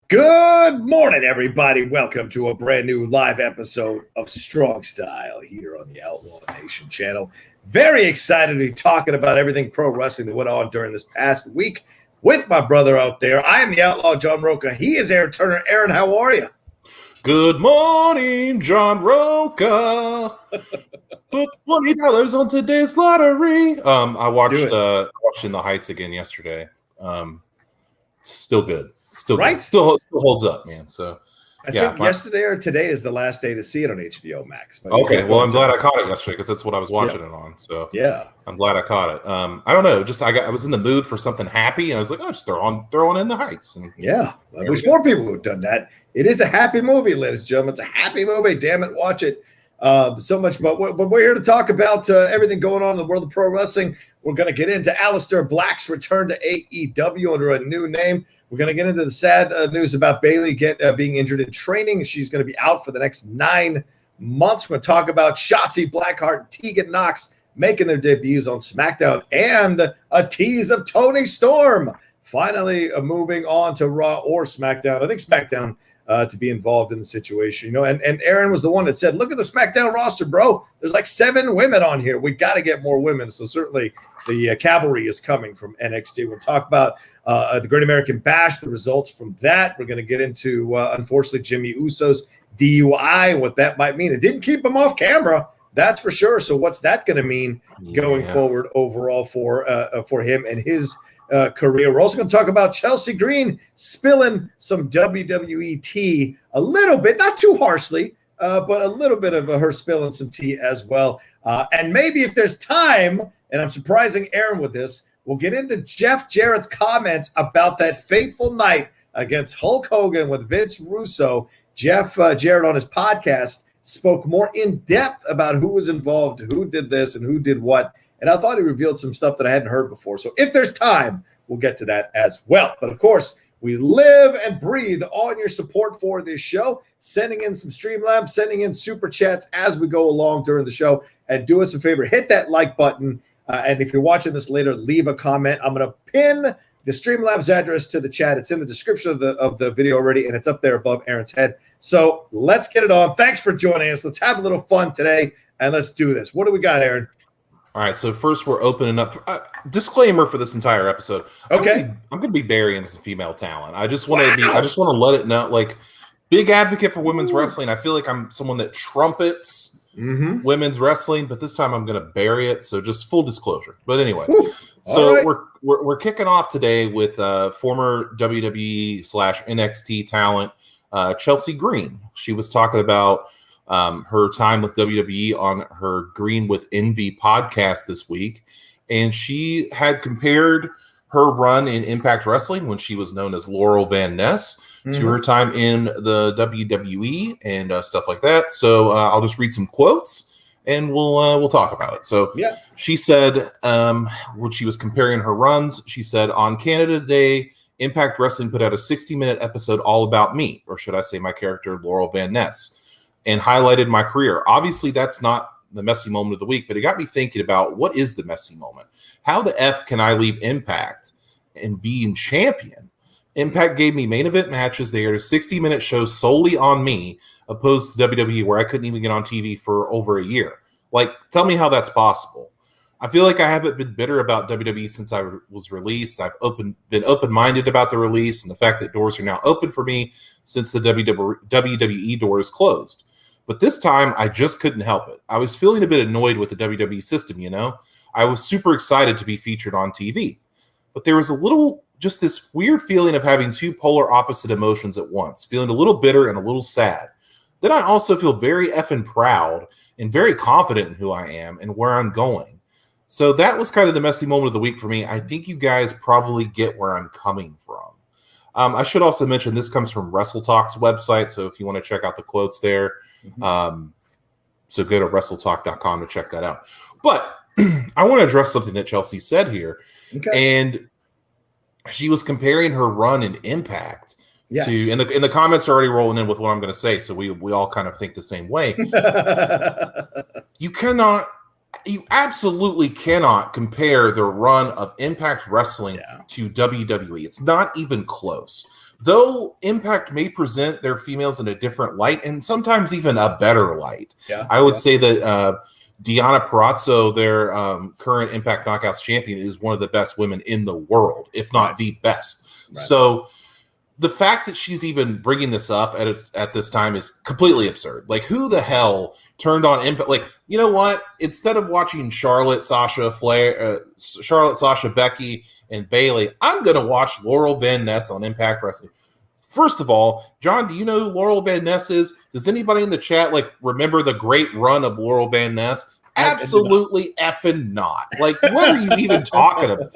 Good morning, everybody. Welcome to a brand new live episode of Strong Style here on the Outlaw Nation channel. Very excited to be talking about everything pro wrestling that went on during this past week with my brother out there. I am the Outlaw John Rocha. He is Aaron Turner. Aaron, how are you? Good morning, John Rocha. Put $20 on today's lottery. I watched In the Heights again yesterday. Still good. Still right? Good. Still holds up, man. So I think yesterday or today is the last day to see it on HBO Max. Okay, well, I'm glad I caught it yesterday because that's what I was watching it on. So yeah, I'm glad I caught it. I don't know, just I was in the mood for something happy, and I was like, oh, just throw on In the Heights. And yeah, I wish more people would have done that. It is a happy movie, ladies and gentlemen. It's a happy movie. Damn it, watch it. So much, but we're here to talk about everything going on in the world of pro wrestling. We're going to get into Aleister Black's return to AEW under a new name. We're going to get into the sad news about Bayley being injured in training. She's going to be out for the next 9 months. We're going to talk about Shotzi Blackheart and Tegan Knox making their debuts on Smackdown and a tease of Toni Storm finally moving on to Raw or Smackdown. I think Smackdown to be involved in the situation, you know, and Aaron was the one that said, look at the Smackdown roster, bro. There's like 7 women on here. We got to get more women. So certainly the cavalry is coming from NXT. We'll talk about the Great American Bash, the results from that. We're going to get into, unfortunately, Jimmy Uso's DUI and what that might mean. It didn't keep him off camera, that's for sure. So what's that going to mean going forward overall for him and his career? We're also going to talk about Chelsea Green spilling some WWE tea a little bit, not too harshly, but a little bit of her spilling some tea as well. And maybe if there's time, and I'm surprising Aaron with this, we'll get into Jeff Jarrett's comments about that fateful night against Hulk Hogan with Vince Russo. Jeff Jarrett on his podcast spoke more in depth about who was involved, who did this, and who did what. And I thought he revealed some stuff that I hadn't heard before. So if there's time, we'll get to that as well. But of course, we live and breathe on your support for this show, sending in some Streamlabs, sending in super chats as we go along during the show. And do us a favor, hit that like button. And if you're watching this later, leave a comment. I'm going to pin the Streamlabs address to the chat. It's in the description of the video already, and it's up there above Aaron's head. So let's get it on. Thanks for joining us. Let's have a little fun today, and let's do this. What do we got, Aaron? All right, so first we're opening up. Disclaimer for this entire episode. Okay, I'm going to be burying some female talent. I just want to let it know, like, big advocate for women's wrestling. I feel like I'm someone that trumpets women's wrestling, but this time I'm going to bury it. So just full disclosure. But anyway, we're kicking off today with former WWE/NXT talent Chelsea Green. She was talking about her time with WWE on her Green with Envy podcast this week. And she had compared her run in Impact Wrestling when she was known as Laurel Van Ness to her time in the WWE and stuff like that. So I'll just read some quotes and we'll talk about it. So she said when she was comparing her runs, she said, on Canada Day, Impact Wrestling put out a 60-minute episode all about me, or should I say my character, Laurel Van Ness, and highlighted my career. Obviously, that's not the messy moment of the week, but it got me thinking about what is the messy moment? How the F can I leave Impact and being champion? Impact gave me main event matches. They aired a 60-minute show solely on me, opposed to WWE, where I couldn't even get on TV for over a year. Like, tell me how that's possible. I feel like I haven't been bitter about WWE since I was released. I've been open-minded about the release and the fact that doors are now open for me since the WWE door is closed. But this time, I just couldn't help it. I was feeling a bit annoyed with the WWE system, you know? I was super excited to be featured on TV. But there was just this weird feeling of having two polar opposite emotions at once, feeling a little bitter and a little sad. Then I also feel very effing proud and very confident in who I am and where I'm going. So that was kind of the messy moment of the week for me. I think you guys probably get where I'm coming from. I should also mention this comes from WrestleTalk's website, so if you want to check out the quotes there, so go to WrestleTalk.com to check that out. But I want to address something that Chelsea said here. Okay. And she was comparing her run in Impact to, and the comments are already rolling in with what I'm going to say, so we all kind of think the same way. You absolutely cannot compare the run of Impact Wrestling to WWE. It's not even close. though Impact may present their females in a different light and sometimes even a better light. Yeah, I would say that Deonna Purrazzo, their current Impact Knockouts champion, is one of the best women in the world, if not the best. Right. So the fact that she's even bringing this up at this time is completely absurd. Like, who the hell turned on Impact? Like, you know what? Instead of watching Charlotte, Sasha, Becky, and Bayley, I'm going to watch Laurel Van Ness on Impact Wrestling. First of all, John, do you know who Laurel Van Ness is? Does anybody in the chat remember the great run of Laurel Van Ness? Absolutely effing not. Like, what are you even talking about?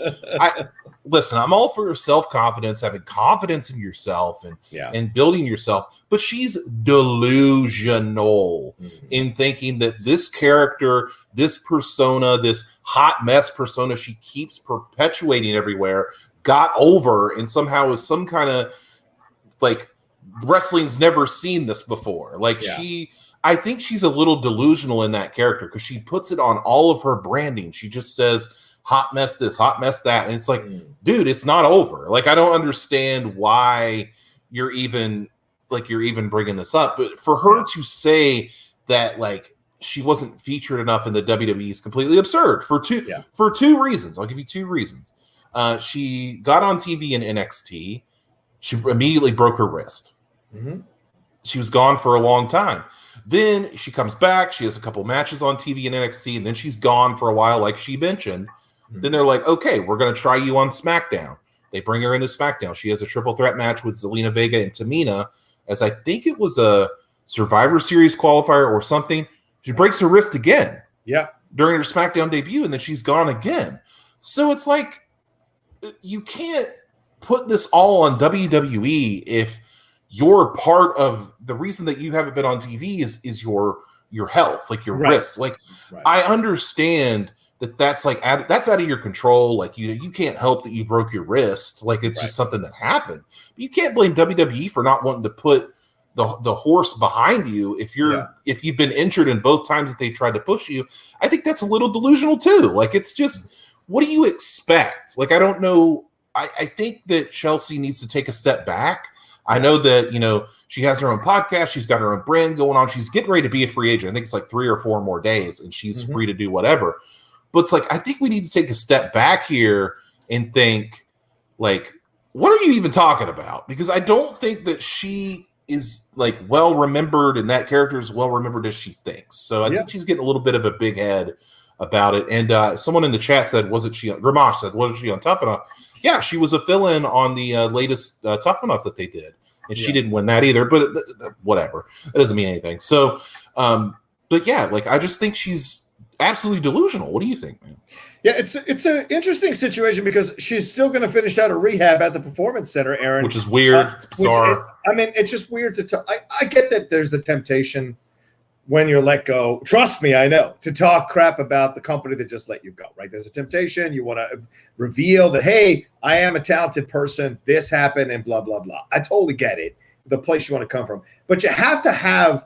Listen, I'm all for self-confidence, having confidence in yourself and building yourself, but she's delusional in thinking that this character, this persona, this hot mess persona she keeps perpetuating everywhere got over and somehow is some kind of wrestling's never seen this before. I think she's a little delusional in that character because she puts it on all of her branding. She just says, hot mess this, hot mess that. And it's like, dude, it's not over. Like, I don't understand why you're even bringing this up. But for her to say that, she wasn't featured enough in the WWE is completely absurd for two reasons. I'll give you two reasons. She got on TV in NXT. She immediately broke her wrist. Mm-hmm. She was gone for a long time. Then she comes back. She has a couple matches on TV in NXT, and then she's gone for a while, like she mentioned. Then they're like, okay, we're going to try you on SmackDown. They bring her into SmackDown. She has a triple threat match with Zelina Vega and Tamina, as I think it was a Survivor Series qualifier or something. She breaks her wrist again during her SmackDown debut, and then she's gone again. So it's like, you can't put this all on WWE if you're part of the reason that you haven't been on TV is your health, like your wrist. I understand that's that's out of your control. Like, you can't help that you broke your wrist. Like, it's just something that happened. But you can't blame WWE for not wanting to put the horse behind you if you've been injured in both times that they tried to push you. I think that's a little delusional too. Like, it's just, what do you expect? Like, I don't know. I think that Chelsea needs to take a step back. I know that, she has her own podcast. She's got her own brand going on. She's getting ready to be a free agent. I think it's 3 or 4 more days, and she's free to do whatever. But it's I think we need to take a step back here and think, what are you even talking about? Because I don't think that she is well remembered, and that character is well remembered as she thinks. So I think she's getting a little bit of a big head about it. And someone in the chat said, Gramash said, wasn't she on Tough Enough? Yeah, she was a fill-in on the latest Tough Enough that they did. And she didn't win that either, but whatever. That doesn't mean anything. So, I just think she's absolutely delusional. What do you think, man? Yeah, it's an interesting situation because she's still going to finish out a rehab at the Performance Center, Aaron. Which is weird. It's bizarre. It's just weird to talk. I get that there's the temptation when you're let go, trust me, I know, to talk crap about the company that just let you go, right? There's a temptation. You want to reveal that, hey, I am a talented person. This happened and blah, blah, blah. I totally get it, the place you want to come from. But you have to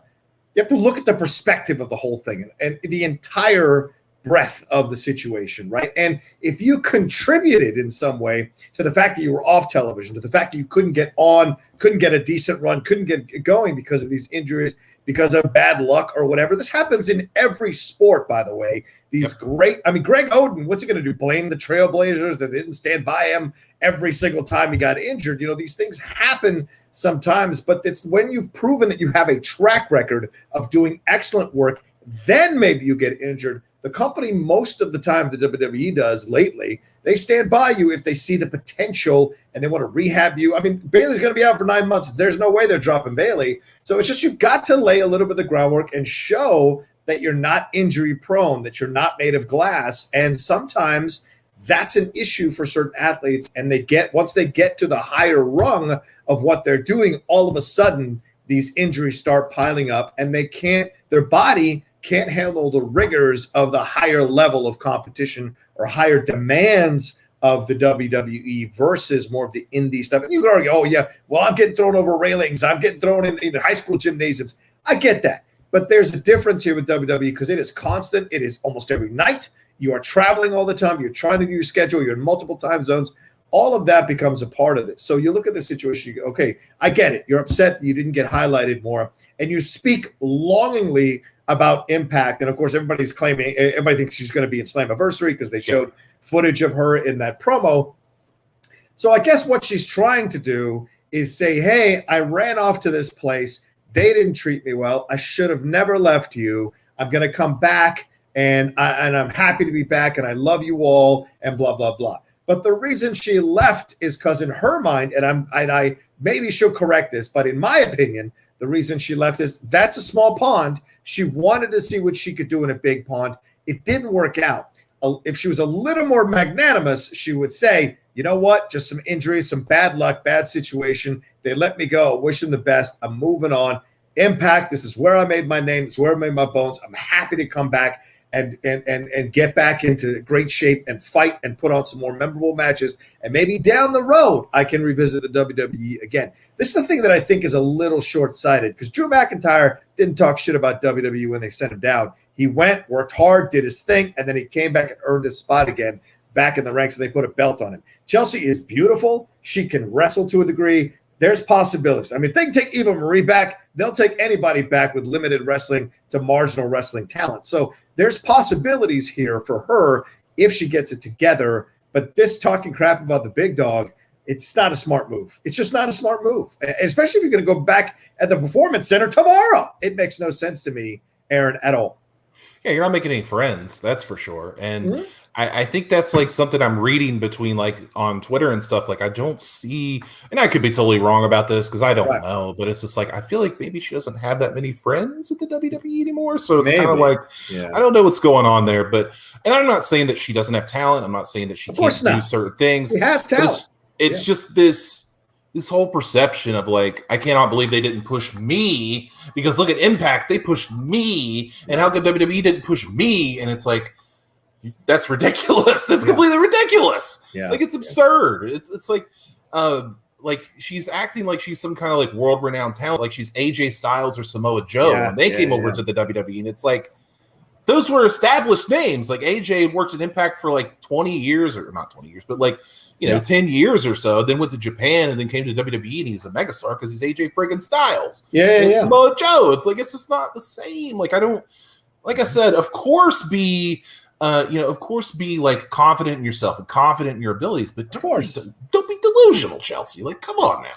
look at the perspective of the whole thing and the entire breadth of the situation, right? And if you contributed in some way to the fact that you were off television, to the fact that you couldn't get on, couldn't get a decent run, couldn't get going because of these injuries, because of bad luck or whatever. This happens in every sport, by the way. Greg Oden, what's he going to do? Blame the Trailblazers that didn't stand by him every single time he got injured? These things happen sometimes, but it's when you've proven that you have a track record of doing excellent work, then maybe you get injured. The company, most of the time, the WWE does lately, they stand by you if they see the potential and they want to rehab you. I mean, Bayley's going to be out for 9 months. There's no way they're dropping Bayley. So it's just, you've got to lay a little bit of the groundwork and show that you're not injury prone, that you're not made of glass. And sometimes that's an issue for certain athletes. And once they get to the higher rung of what they're doing, all of a sudden these injuries start piling up and their body can't handle the rigors of the higher level of competition or higher demands of the WWE versus more of the indie stuff. And you can argue, oh, yeah, well, I'm getting thrown over railings. I'm getting thrown in high school gymnasiums. I get that. But there's a difference here with WWE because it is constant. It is almost every night. You are traveling all the time. You're trying to do your schedule. You're in multiple time zones. all of that becomes a part of it. So you look at the situation, you go, okay, I get it. You're upset that you didn't get highlighted more. And you speak longingly about Impact. And of course, everybody thinks she's going to be in Slammiversary because they showed footage of her in that promo. So I guess what she's trying to do is say, hey, I ran off to this place. They didn't treat me well. I should have never left you. I'm going to come back, and I'm happy to be back, and I love you all, and blah, blah, blah. But the reason she left is because in her mind, and I maybe she'll correct this, but in my opinion, the reason she left is that's a small pond. She wanted to see what she could do in a big pond. It didn't work out. If she was a little more magnanimous, she would say, you know what? Just some injuries, some bad luck, bad situation. They let me go. Wish them the best. I'm moving on. Impact, this is where I made my name. This is where I made my bones. I'm happy to come back and get back into great shape and fight and put on some more memorable matches. And maybe down the road, I can revisit the WWE again. This is the thing that I think is a little short-sighted because Drew McIntyre didn't talk shit about WWE when they sent him down. He went, worked hard, did his thing, and then he came back and earned his spot again back in the ranks, and they put a belt on him. Chelsea is beautiful. She can wrestle to a degree. There's possibilities. I mean, if they can take Eva Marie back, they'll take anybody back with limited wrestling to marginal wrestling talent. So there's possibilities here for her if she gets it together. But this talking crap about the big dog, it's not a smart move. It's just not a smart move, especially if you're going to go back at the Performance Center tomorrow. It makes no sense to me, Aaron, at all. Yeah, you're not making any friends, that's for sure. And I think that's like something I'm reading between like on Twitter and stuff. Like I don't see, and I could be totally wrong about this because I don't know, but it's just like I feel like maybe she doesn't have that many friends at the WWE anymore. So it's kind of like I don't know what's going on there. But and I'm not saying that she doesn't have talent. I'm not saying that she can't do certain things. She has talent. It's just this whole perception of like, I cannot believe they didn't push me because look at Impact, they pushed me, and how come WWE didn't push me? And it's like, that's ridiculous. That's completely ridiculous. Yeah. Like it's absurd. It's like she's acting like she's some kind of like world renowned talent, like she's AJ Styles or Samoa Joe when they came over to the WWE, and it's like those were established names. Like AJ had worked at Impact for like 20 years, or not 20 years, but like 10 years or so. Then went to Japan and then came to WWE, and he's a megastar because he's AJ friggin' Styles. Samoa Joe. It's like it's just not the same. Like I don't. Like I said, of course, be like confident in yourself and confident in your abilities, but don't be delusional, Chelsea. Like, come on now.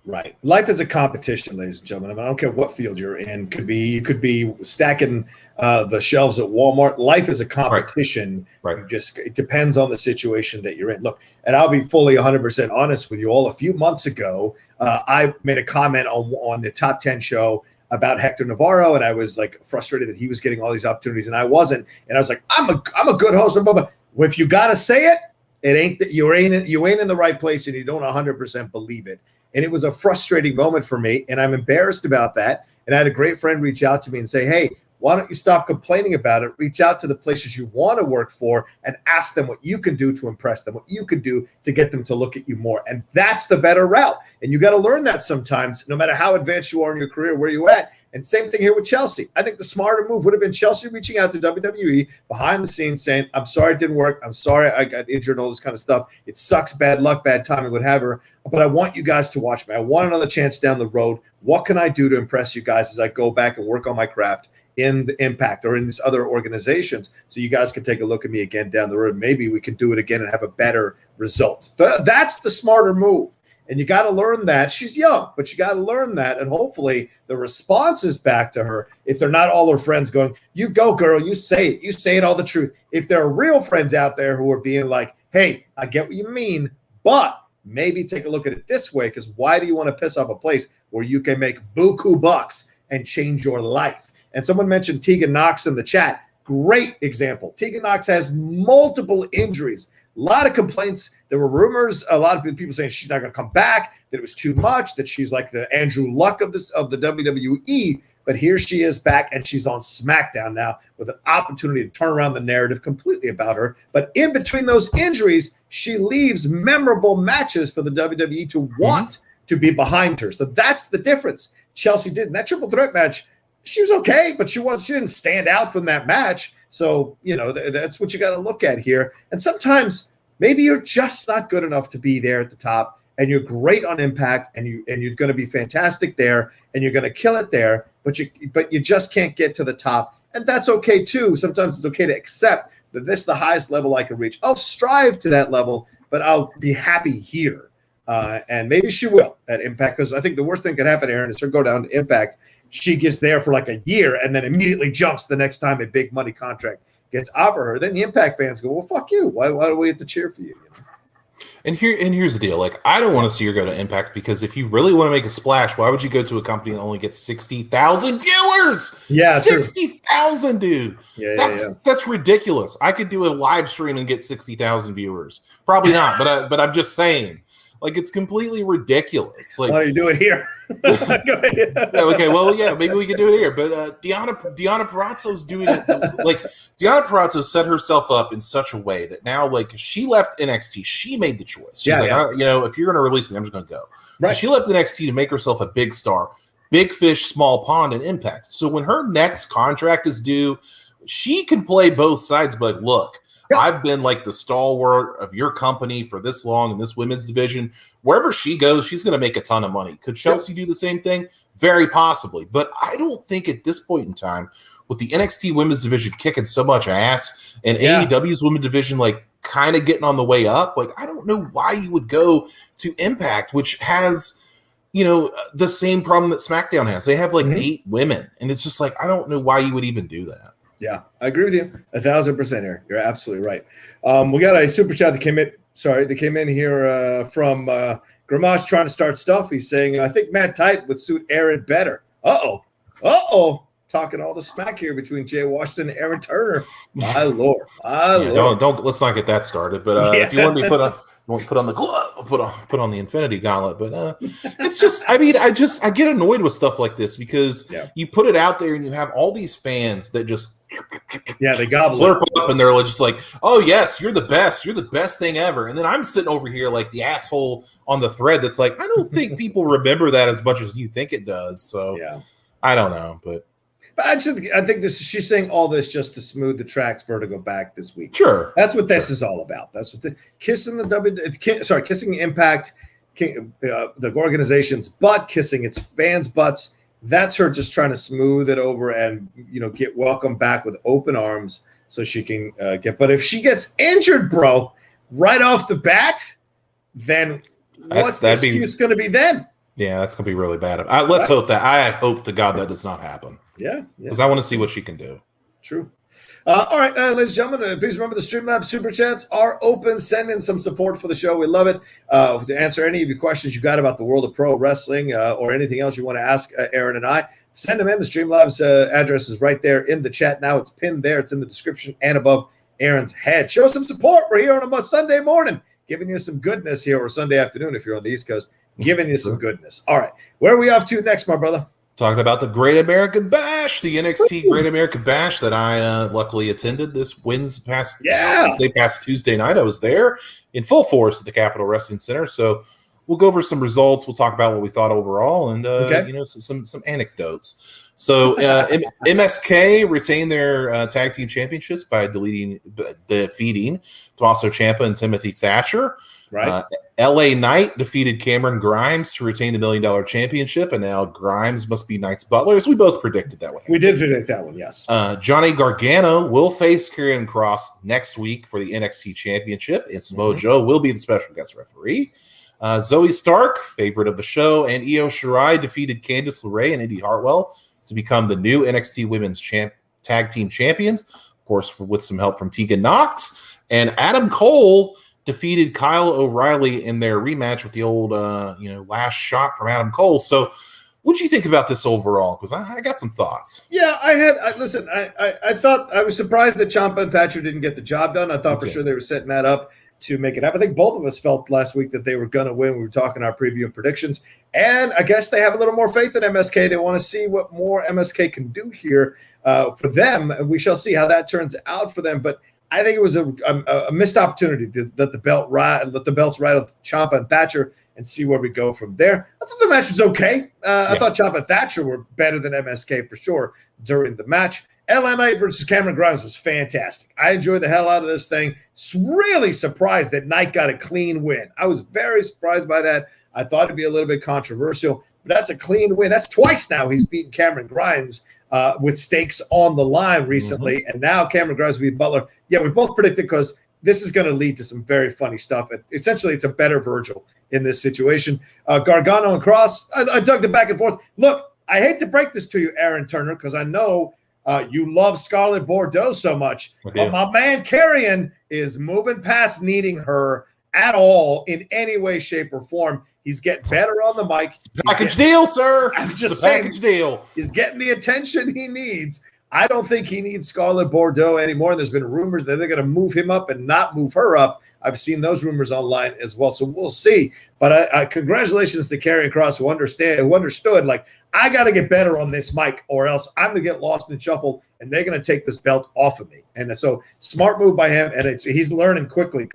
Right. Life is a competition, ladies and gentlemen. I don't care what field you're in. You could be stacking the shelves at Walmart. Life is a competition. Right. It depends on the situation that you're in. Look, and I'll be fully 100% honest with you all. A few months ago, I made a comment on the Top 10 show about Hector Navarro, and I was like frustrated that he was getting all these opportunities and I wasn't. And I was like, I'm a good host. Well, if you gotta say it, it ain't that you ain't in the right place and you don't 100% believe it. And it was a frustrating moment for me, and I'm embarrassed about that. And I had a great friend reach out to me and say, hey, why don't you stop complaining about it? Reach out to the places you want to work for and ask them what you can do to impress them, what you can do to get them to look at you more. And that's the better route. And you got to learn that sometimes, no matter how advanced you are in your career, where you at. And same thing here with Chelsea. I think the smarter move would have been Chelsea reaching out to WWE behind the scenes saying, I'm sorry it didn't work. I'm sorry I got injured and all this kind of stuff. It sucks, bad luck, bad timing, whatever. But I want you guys to watch me. I want another chance down the road. What can I do to impress you guys as I go back and work on my craft in the Impact or in these other organizations, so you guys can take a look at me again down the road. Maybe we can do it again and have a better result. That's the smarter move. And you got to learn that. She's young, but you got to learn that. And hopefully the response is back to her. If they're not all her friends going, you go, girl, you say it. You say it all the truth. If there are real friends out there who are being like, hey, I get what you mean, but maybe take a look at it this way, because why do you want to piss off a place where you can make buku bucks and change your life? And someone mentioned Tegan Knox in the chat. Great example. Tegan Knox has multiple injuries. A lot of complaints. There were rumors, a lot of people saying she's not going to come back, that it was too much, that she's like the Andrew Luck of the WWE. But here she is back, and she's on Smackdown now with an opportunity to turn around the narrative completely about her. But in between those injuries, she leaves memorable matches for the WWE to want to be behind her. So that's the difference. Chelsea did in that triple threat match. She was okay, but she didn't stand out from that match. So, that's what you got to look at here. And sometimes Maybe you're just not good enough to be there at the top, and you're great on Impact, and you're going to be fantastic there, and you're going to kill it there, but you just can't get to the top, and that's okay too. Sometimes it's okay to accept that this is the highest level I can reach. I'll strive to that level, but I'll be happy here. And maybe she will at Impact, because I think the worst thing could happen, Aaron, is her go down to Impact. She gets there for like a year and then immediately jumps the next time a big money contract gets offered her. Then the Impact fans go, well, fuck you. Why do we have to cheer for you? And here's the deal. Like, I don't want to see her go to Impact, because if you really want to make a splash, why would you go to a company that only gets 60,000 viewers? Yeah, 60,000, dude. Yeah, that's ridiculous. I could do a live stream and get 60,000 viewers. Probably not, but I'm just saying. Like, it's completely ridiculous. Like, why don't you do it here? Go ahead. Okay, well, yeah, maybe we could do it here. But Deonna Purrazzo's doing it. Like, Deonna Purrazzo set herself up in such a way that now, like, she left NXT. She made the choice. She's if you're going to release me, I'm just going to go. Right. So she left NXT to make herself a big star. Big fish, small pond, and Impact. So when her next contract is due, she can play both sides. But look, I've been like the stalwart of your company for this long in this women's division. Wherever she goes, she's going to make a ton of money. Could Chelsea do the same thing? Very possibly. But I don't think at this point in time, with the NXT women's division kicking so much ass and AEW's women's division like kind of getting on the way up, like, I don't know why you would go to Impact, which has, the same problem that Smackdown has. They have like 8 women. And it's just like, I don't know why you would even do that. Yeah, I agree with you 1,000%, Aaron. You're absolutely right. We got a super chat that came in. Sorry, that came in here from Gramash trying to start stuff. He's saying, I think Matt Tight would suit Aaron better. Uh-oh. Talking all the smack here between Jay Washington and Aaron Turner. My Lord. Don't let's not get that started. But if you want me to put on the glove, put on the Infinity Gauntlet. But it's just, I get annoyed with stuff like this, because you put it out there and you have all these fans that just they gobble slurp up, and they're just like, oh yes, you're the best thing ever. And then I'm sitting over here like the asshole on the thread that's like, I don't think people remember that as much as you think it does. So I don't know, but I think she's saying all this just to smooth the tracks for her to go back this week. Sure, that's what this is all about. That's what kissing Impact, the organization's butt, kissing its fans' butts. That's her just trying to smooth it over and get welcomed back with open arms so she can get. But if she gets injured, bro, right off the bat, then what's the excuse going to be then? Yeah, that's going to be really bad. Let's hope that. I hope to God that does not happen. Yeah. Because I want to see what she can do. True. All right, ladies and gentlemen, please remember the Streamlabs Super Chats are open. Send in some support for the show. We love it. To answer any of your questions you got about the world of pro wrestling or anything else you want to ask Aaron and I, send them in. The Streamlabs address is right there in the chat now. It's pinned there. It's in the description and above Aaron's head. Show some support. We're here on a Sunday morning, giving you some goodness here, or Sunday afternoon if you're on the East Coast, giving you some goodness. All right, where are we off to next, my brother? Talking about the Great American Bash, the NXT Great American Bash that I luckily attended this past Tuesday night. I was there in full force at the Capitol Wrestling Center. So we'll go over some results. We'll talk about what we thought overall, and some anecdotes. So MSK retained their tag team championships by defeating Tommaso Ciampa and Timothy Thatcher. Right. LA Knight defeated Cameron Grimes to retain the $1 Million Championship, and now Grimes must be Knight's butler, as we both predicted that one. We did predict that one, yes. Johnny Gargano will face Karrion Kross next week for the NXT Championship, and Samoa Joe will be the special guest referee. Zoe Stark, favorite of the show, and Io Shirai defeated Candice LeRae and Indy Hartwell to become the new NXT Women's Tag Team Champions, of course, with some help from Tegan Knox. And Adam Cole defeated Kyle O'Reilly in their rematch with the old, last shot from Adam Cole. So what do you think about this overall? Because I got some thoughts. Yeah, I thought I was surprised that Ciampa and Thatcher didn't get the job done. I thought for sure they were setting that up to make it happen. I think both of us felt last week that they were going to win. We were talking our preview and predictions. And I guess they have a little more faith in MSK. They want to see what more MSK can do here for them. And we shall see how that turns out for them. But I think it was a missed opportunity to let the belts ride on Ciampa and Thatcher and see where we go from there. I thought the match was okay. I thought Ciampa and Thatcher were better than MSK for sure during the match. LA Knight versus Cameron Grimes was fantastic. I enjoyed the hell out of this thing. Really surprised that Knight got a clean win. I was very surprised by that. I thought it'd be a little bit controversial, but that's a clean win. That's twice now he's beaten Cameron Grimes with stakes on the line recently, and now Cameron Grimes beat Butler. Yeah, we both predicted because this is going to lead to some very funny stuff. Essentially, it's a better Virgil in this situation. Gargano and Cross, I dug the back and forth. Look, I hate to break this to you, Aaron Turner, because I know you love Scarlett Bordeaux so much. But my man Karrion is moving past needing her at all in any way, shape, or form. He's getting better on the mic. Package deal, sir. I'm just saying, package deal. He's getting the attention he needs. I don't think he needs Scarlett Bordeaux anymore. There's been rumors that they're going to move him up and not move her up. I've seen those rumors online as well, so we'll see. But congratulations to Karrion Kross, who understood, like, I got to get better on this mic or else I'm going to get lost and shuffle, and they're going to take this belt off of me. And so smart move by him, and he's learning quickly,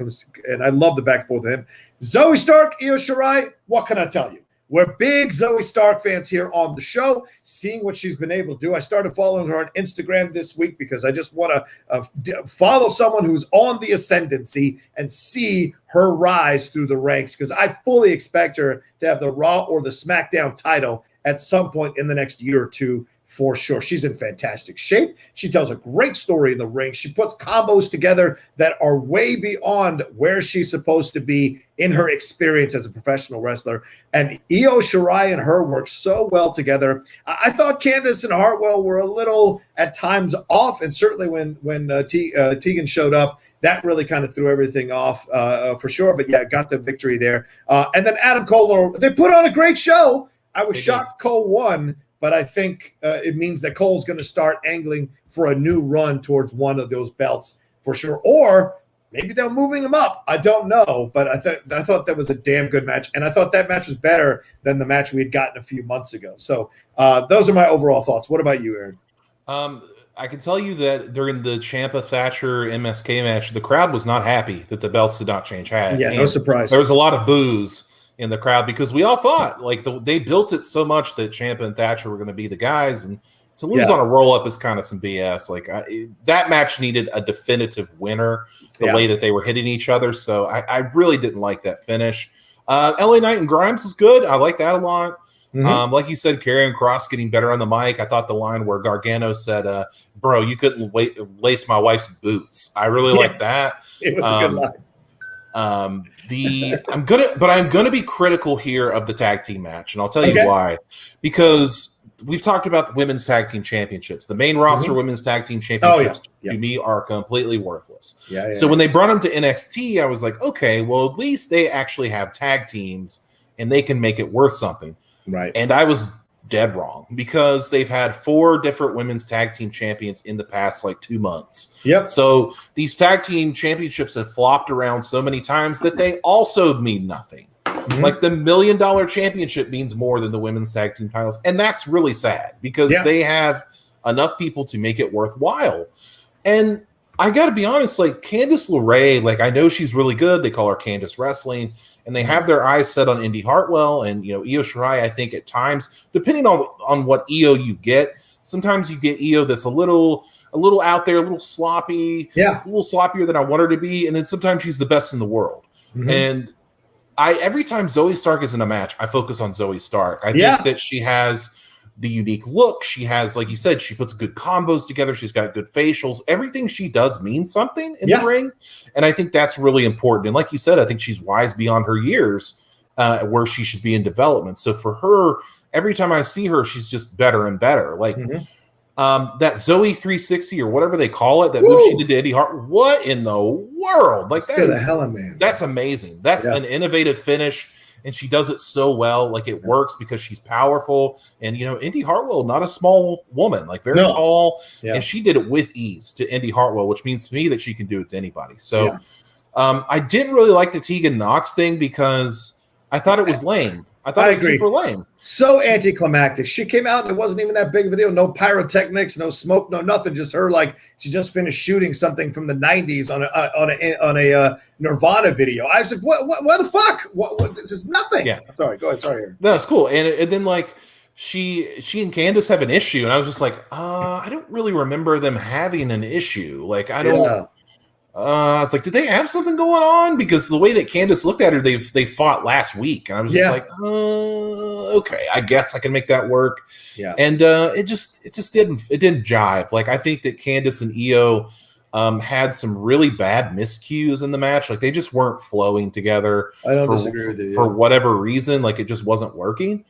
and I love the back and forth with him. Zoe Stark, Io Shirai, what can I tell you? We're big Zoe Stark fans here on the show, seeing what she's been able to do. I started following her on Instagram this week because I just want to follow someone who's on the ascendancy and see her rise through the ranks, because I fully expect her to have the Raw or the SmackDown title at some point in the next year or two for sure. She's in fantastic shape. She tells a great story in the ring. She puts combos together that are way beyond where she's supposed to be in her experience as a professional wrestler. And Io Shirai and her work so well together. I thought Candice and Hartwell were a little at times off, and certainly when Tegan showed up, that really kind of threw everything off for sure. But yeah, got the victory there. And then Adam Cole, they put on a great show. I was shocked Cole won, but I think it means that Cole's going to start angling for a new run towards one of those belts for sure. Or maybe they're moving him up. I don't know, but I thought that was a damn good match, and I thought that match was better than the match we had gotten a few months ago. So those are my overall thoughts. What about you, Aaron? I can tell you that during the Ciampa Thatcher MSK match, the crowd was not happy that the belts did not change hands. Yeah, no surprise. There was a lot of boos in the crowd because we all thought they built it so much that Ciampa and Thatcher were going to be the guys, and to lose on a roll up is kind of some BS. That match needed a definitive winner the way that they were hitting each other. So I really didn't like that finish. LA Knight and Grimes is good. I like that a lot. Mm-hmm. Like you said, Karrion Kross getting better on the mic. I thought the line where Gargano said, "Bro, you couldn't lace my wife's boots." I really like that. It was a good line. I'm gonna be critical here of the tag team match, and I'll tell you why. Because we've talked about the women's tag team championships. The main roster women's tag team championships to me are completely worthless. So when they brought them to NXT, I was like, okay, well, at least they actually have tag teams and they can make it worth something. Right. And I was dead wrong because they've had 4 different women's tag team champions in the past 2 months. Yep. So these tag team championships have flopped around so many times that they also mean nothing. Mm-hmm. Like the $1 million championship means more than the women's tag team titles. And that's really sad because they have enough people to make it worthwhile. And I got to be honest, Candice LeRae, I know she's really good. They call her Candice Wrestling, and they have their eyes set on Indy Hartwell and, Io Shirai. I think at times, depending on what Io you get, sometimes you get Io that's a little out there, a little sloppy, a little sloppier than I want her to be. And then sometimes she's the best in the world. Mm-hmm. And every time Zoe Stark is in a match, I focus on Zoe Stark. I think that she has the unique look. She has, like you said, she puts good combos together. She's got good facials. Everything she does means something in the ring. And I think that's really important. And like you said, I think she's wise beyond her years where she should be in development. So for her, every time I see her, she's just better and better. That Zoe 360 or whatever they call it, that move she did to Eddie Hart. What in the world? That's amazing. That's an innovative finish. And she does it so well. It works because she's powerful. And, Indy Hartwell, not a small woman, very tall. Yeah. And she did it with ease to Indy Hartwell, which means to me that she can do it to anybody. So I didn't really like the Tegan Knox thing because I thought it was lame. I thought it was super lame. So anticlimactic. She came out and it wasn't even that big of a deal. No pyrotechnics, no smoke, no nothing. Just her she just finished shooting something from the 90s on a Nirvana video. I was like, what the fuck? What this is nothing. Yeah. Sorry, go ahead. Sorry. No, it's cool. And then she and Candace have an issue, and I was just like, I don't really remember them having an issue. Like, I don't. Yeah. I was like, did they have something going on? Because the way that Candace looked at her, they fought last week, and I was just like, okay, I guess I can make that work. Yeah, and it just didn't jive. Like, I think that Candace and Io had some really bad miscues in the match. Like, they just weren't flowing together. I don't disagree with you. For whatever reason, like, it just wasn't working.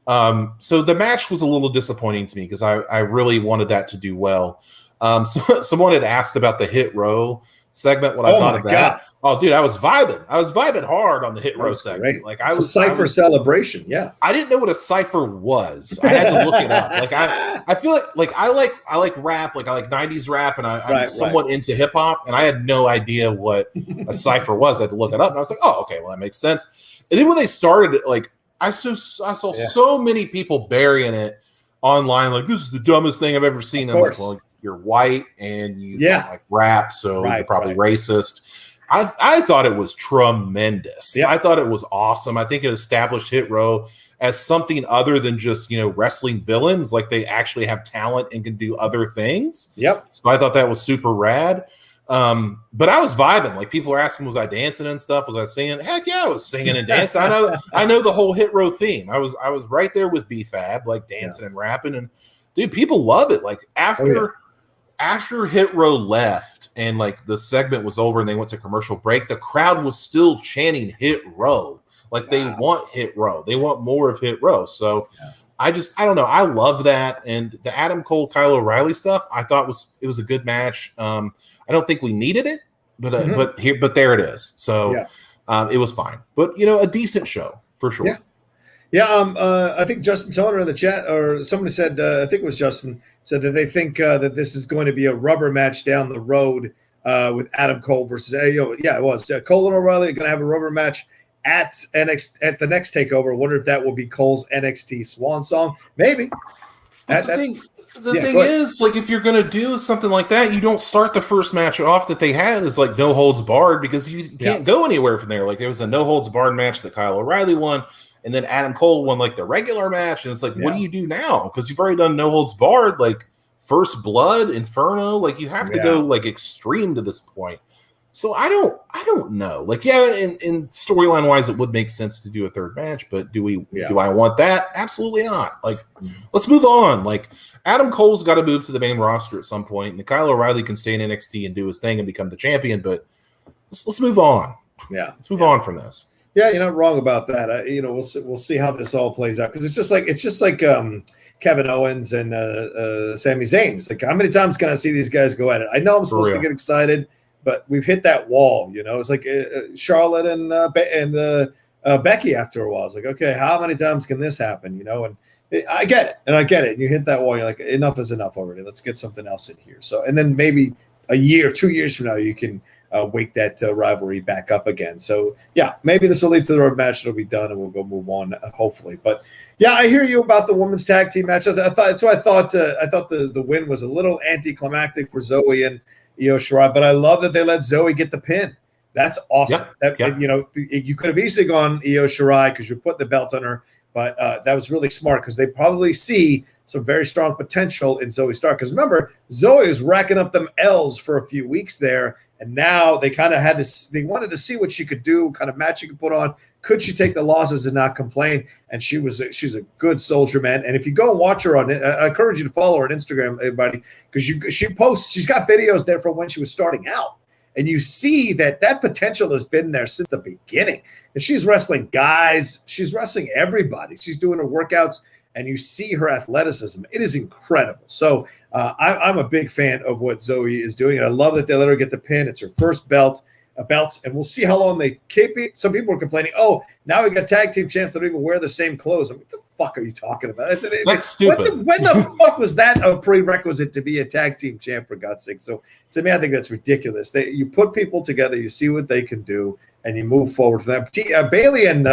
So the match was a little disappointing to me because I really wanted that to do well. So someone had asked about the Hit Row segment. What I thought of that? God. Oh, dude, I was vibing hard on the Hit Row segment. Like, I was a Cypher celebration. Yeah, I didn't know what a Cypher was. I had to look it up. Like, I feel like I like rap. Like, I like 90s rap, and I'm somewhat into hip hop. And I had no idea what a Cypher was. I had to look it up, and I was like, oh, okay, well, that makes sense. And then when they started, like, I saw so many people burying it online. Like, this is the dumbest thing I've ever seen. And I'm like, well, you're white and you don't like rap, so you're probably racist. I thought it was tremendous. I thought it was awesome. I think it established Hit Row as something other than just, wrestling villains. Like, they actually have talent and can do other things. Yep. So I thought that was super rad. But I was vibing. Like, people are asking, was I dancing and stuff? Was I singing? Heck yeah, I was singing and dancing. I know the whole Hit Row theme. I was right there with B-Fab, like dancing and rapping, and dude, people love it. Like, after Hit Row left and like the segment was over and they went to commercial break, the crowd was still chanting Hit Row. Like, they want Hit Row. They want more of Hit Row. So I don't know. I love that. And the Adam Cole, Kyle O'Reilly stuff, I thought it was a good match. I don't think we needed it, but there it is. So it was fine, but a decent show for sure. I think Justin Toner in the chat, or somebody said, I think it was Justin, said that they think that this is going to be a rubber match down the road with Adam Cole versus it was Cole and O'Reilly are going to have a rubber match at the next takeover. I wonder if that will be Cole's NXT Swan Song. Maybe. The thing is, like, if you're going to do something like that, you don't start the first match off that they had as like no holds barred, because you can't go anywhere from there. Like, there was a no holds barred match that Kyle O'Reilly won, and then Adam Cole won like the regular match, and it's like, what do you do now? Because you've already done no holds barred, like First Blood, Inferno. Like, you have to go like extreme to this point. So I don't know. Like, in storyline wise, it would make sense to do a third match, but do I want that? Absolutely not. Like, let's move on. Like, Adam Cole's got to move to the main roster at some point, and Kyle O'Reilly can stay in NXT and do his thing and become the champion. But let's move on. Yeah, let's move on from this. Yeah, you're not wrong about that. We'll see how this all plays out, because it's just like Kevin Owens and Sami Zayn. It's like, how many times can I see these guys go at it? I know I'm supposed to get excited, but we've hit that wall. It's like Charlotte and Becky after a while. It's like, okay, how many times can this happen? And I get it, and you hit that wall. You're like, enough is enough already. Let's get something else in here. So, and then maybe a year, 2 years from now, you can wake that rivalry back up again. So maybe this will lead to the road match. It'll be done, and we'll go move on, hopefully. But I hear you about the women's tag team match. I thought the win was a little anticlimactic for Zoe and Io Shirai, but I love that they let Zoe get the pin. That's awesome. You could have easily gone Io Shirai because you put the belt on her, but that was really smart, because they probably see some very strong potential in Zoe Stark. Because remember, Zoe was racking up them L's for a few weeks there, and now they kind of they wanted to see what she could do, kind of match she could put on. Could she take the losses and not complain? And she's a good soldier, man. And if you go and watch her I encourage you to follow her on Instagram, everybody, because she posts. She's got videos there from when she was starting out, and you see that potential has been there since the beginning. And she's wrestling guys. She's wrestling everybody. She's doing her workouts, and you see her athleticism. It is incredible. So I'm a big fan of what Zoe is doing, and I love that they let her get the pin. It's her first belts, and we'll see how long they keep it. Some people are complaining, now we got tag team champs that don't even wear the same clothes. I mean, what the fuck are you talking about? That's stupid. When the fuck was that a prerequisite to be a tag team champ, for God's sake? So to me, I think that's ridiculous. You put people together, you see what they can do, and you move forward for them. Bayley and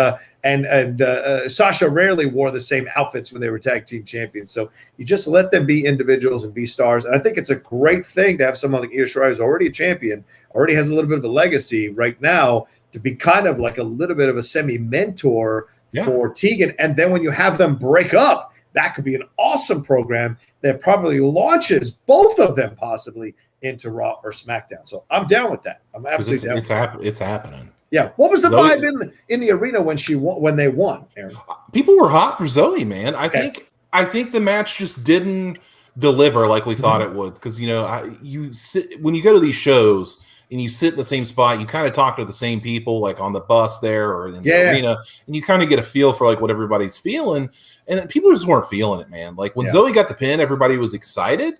Sasha rarely wore the same outfits when they were tag team champions. So you just let them be individuals and be stars. And I think it's a great thing to have someone like Io Shirai, who's already a champion, already has a little bit of a legacy right now, to be kind of like a little bit of a semi-mentor for Tegan. And then when you have them break up, that could be an awesome program that probably launches both of them possibly into Raw or SmackDown. So I'm down with that. I'm absolutely down. It's happening. Yeah. What was the vibe in the arena when they won, Aaron? People were hot for Zoe, man. I think the match just didn't deliver like we thought it would. Because when you go to these shows and you sit in the same spot, you kind of talk to the same people, like on the bus there or in the arena, and you kind of get a feel for like what everybody's feeling. And people just weren't feeling it, man. Like when Zoe got the pin, everybody was excited,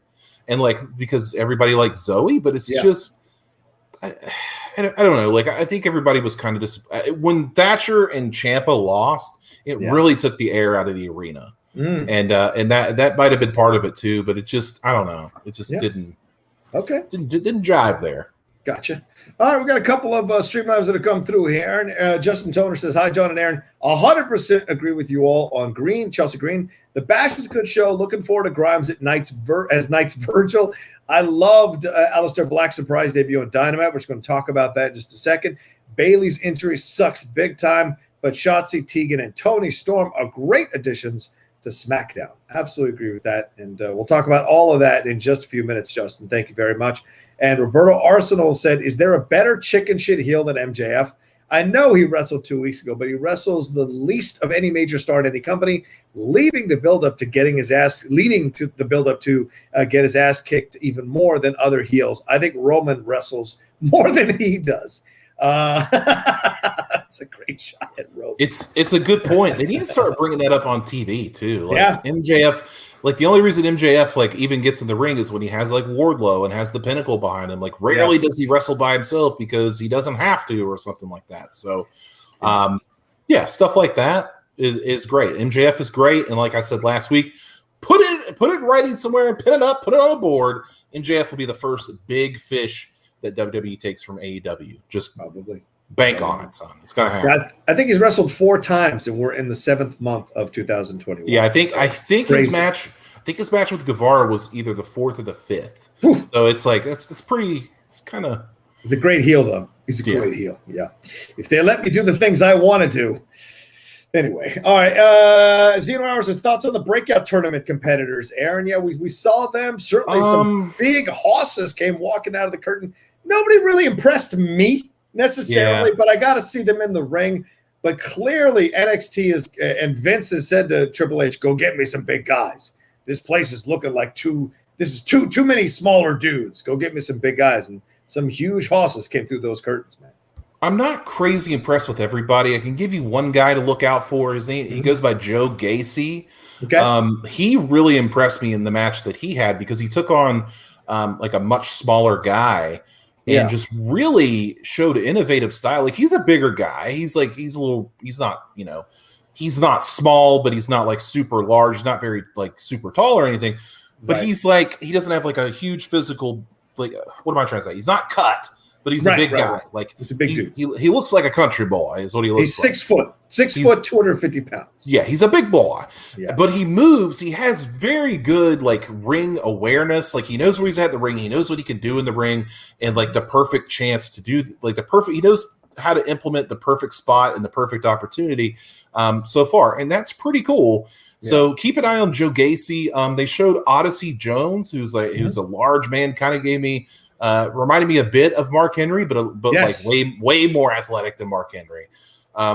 and like because everybody likes Zoe, but it's just I don't know. Like I think everybody was kind of disappointed when Thatcher and Ciampa lost. It really took the air out of the arena, and that might have been part of it too. But it just I don't know. It just didn't jive there. Gotcha. All right, we've got a couple of Streamlabs that have come through here. Justin Toner says, hi, John and Aaron. 100% agree with you all on Green, Chelsea Green. The Bash was a good show. Looking forward to Grimes at Knight's Virgil. I loved Aleister Black's surprise debut on Dynamite. We're just going to talk about that in just a second. Bayley's injury sucks big time, but Shotzi, Tegan, and Toni Storm are great additions to SmackDown. Absolutely agree with that. And we'll talk about all of that in just a few minutes, Justin. Thank you very much. And Roberto Arsenal said, is there a better chicken shit heel than MJF? I know he wrestled 2 weeks ago, but he wrestles the least of any major star in any company, leading to the build-up to get his ass kicked even more than other heels. I think Roman wrestles more than he does. That's a great shot at Roman. It's a good point. They need to start bringing that up on TV too. Like MJF, like the only reason MJF like even gets in the ring is when he has like Wardlow and has the Pinnacle behind him. Like rarely does he wrestle by himself because he doesn't have to or something like that. So, stuff like that is great. MJF is great, and like I said last week, put it in writing somewhere and pin it up, put it on a board. MJF will be the first big fish that WWE takes from AEW. Just probably bank on it, son. It's gonna happen. Yeah, I think he's wrestled 4 times, and we're in the 7th month of 2021. Yeah, I think his match. I think his match with Guevara was either the 4th or the 5th. So it's like it's pretty. It's kind of. He's a great heel, though. He's a great heel. Yeah, if they let me do the things I want to do. Anyway, all right. Zeno Hours says thoughts on the breakout tournament competitors. Aaron, we saw them. Certainly, some big hosses came walking out of the curtain. Nobody really impressed me necessarily, but I got to see them in the ring. But clearly, NXT is, and Vince has said to Triple H, "Go get me some big guys. This place is looking like too many smaller dudes. Go get me some big guys." And some huge hosses came through those curtains, man. I'm not crazy impressed with everybody. I can give you one guy to look out for. His name, he goes by Joe Gacy. Okay. He really impressed me in the match that he had because he took on like a much smaller guy. And just really showed innovative style. Like he's a bigger guy. He's not small, but he's not like super large. He's not very like super tall or anything. But he's like, he doesn't have like a huge physical, like, what am I trying to say? He's not cut, but he's a big guy. Like he's a big dude. He looks like a country boy is what he looks like. He's 6 foot, 250 pounds. Yeah, he's a big boy. Yeah. But he moves. He has very good like ring awareness. Like he knows where he's at in the ring. He knows what he can do in the ring and like the perfect chance to do like he knows how to implement the perfect spot and the perfect opportunity so far. And that's pretty cool. So keep an eye on Joe Gacy. They showed Odyssey Jones, who's a large man, kind of gave me reminded me a bit of Mark Henry, but like way more athletic than Mark Henry.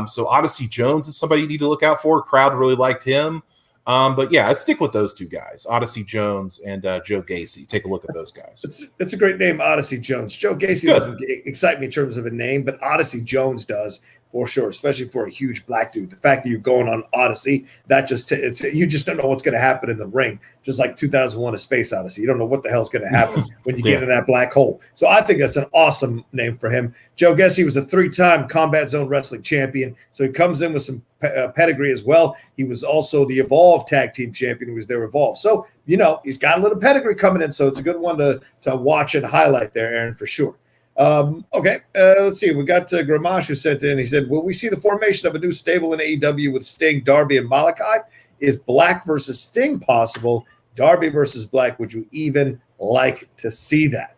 So Odyssey Jones is somebody you need to look out for. Crowd really liked him. But yeah, I'd stick with those two guys, Odyssey Jones and Joe Gacy. Take a look at those guys. It's a great name, Odyssey Jones. Joe Gacy doesn't excite me in terms of a name, but Odyssey Jones does. For sure, especially for a huge black dude. The fact that you're going on Odyssey, you just don't know what's going to happen in the ring. Just like 2001: A Space Odyssey, you don't know what the hell's going to happen when you get in that black hole. So I think that's an awesome name for him. Joe Gacy was a 3-time Combat Zone Wrestling champion, so he comes in with some pedigree as well. He was also the Evolve Tag Team champion. Who was their Evolve. So he's got a little pedigree coming in. So it's a good one to watch and highlight there, Aaron, for sure. Let's see. We got Gramash who sent in. He said, will we see the formation of a new stable in AEW with Sting, Darby, and Malaki? Is Black versus Sting possible? Darby versus Black. Would you even like to see that?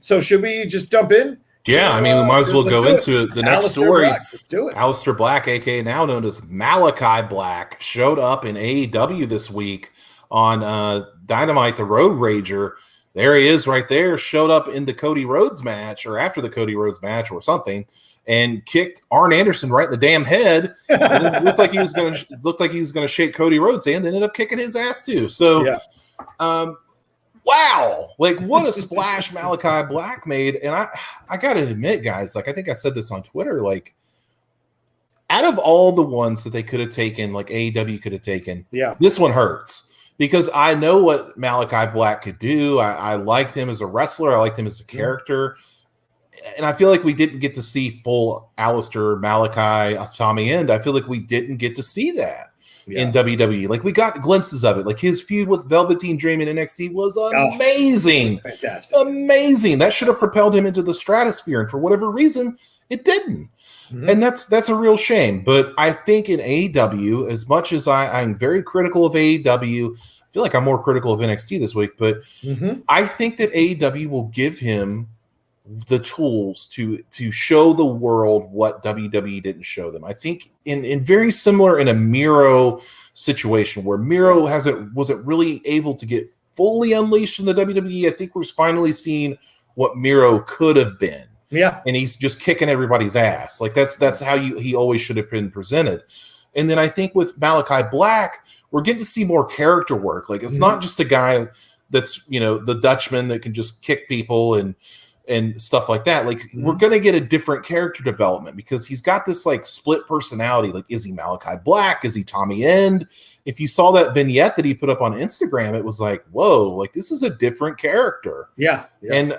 So should we just jump in Yeah, I mean, we might as well go into it. The next story. Black. Let's do it. Aleister Black, aka now known as Malaki Black, showed up in AEW this week on Dynamite, the Road Rager. There he is right there, showed up in the Cody Rhodes match or after the Cody Rhodes match or something and kicked Arn Anderson right in the damn head. And it looked like he was going to shake Cody Rhodes' hand and ended up kicking his ass too. So wow, like what a splash Malaki Black made. And I got to admit, guys, like I think I said this on Twitter, like out of all the ones that they could have taken, like AEW could have taken, this one hurts because I know what Malaki Black could do. I liked him as a wrestler. I liked him as a character. And I feel like we didn't get to see full Aleister, Malaki, Tommy End. I feel like we didn't get to see that. In WWE. Like we got glimpses of it. Like his feud with Velveteen Dream in NXT was amazing. Fantastic. Amazing. That should have propelled him into the stratosphere. And for whatever reason, it didn't. And that's a real shame. But I think in AEW, as much as I'm very critical of AEW, I feel like I'm more critical of NXT this week, but I think that AEW will give him the tools to show the world what WWE didn't show them. I think in very similar in a Miro situation where Miro wasn't really able to get fully unleashed in the WWE. I think we're finally seeing what Miro could have been. Yeah. And he's just kicking everybody's ass. Like that's how he always should have been presented. And then I think with Malaki Black, we're getting to see more character work. Like it's not just a guy that's, the Dutchman that can just kick people and stuff like that. Like we're going to get a different character development because he's got this like split personality. Like, is he Malaki Black? Is he Tommy End? If you saw that vignette that he put up on Instagram, it was like, whoa, like this is a different character. Yeah. And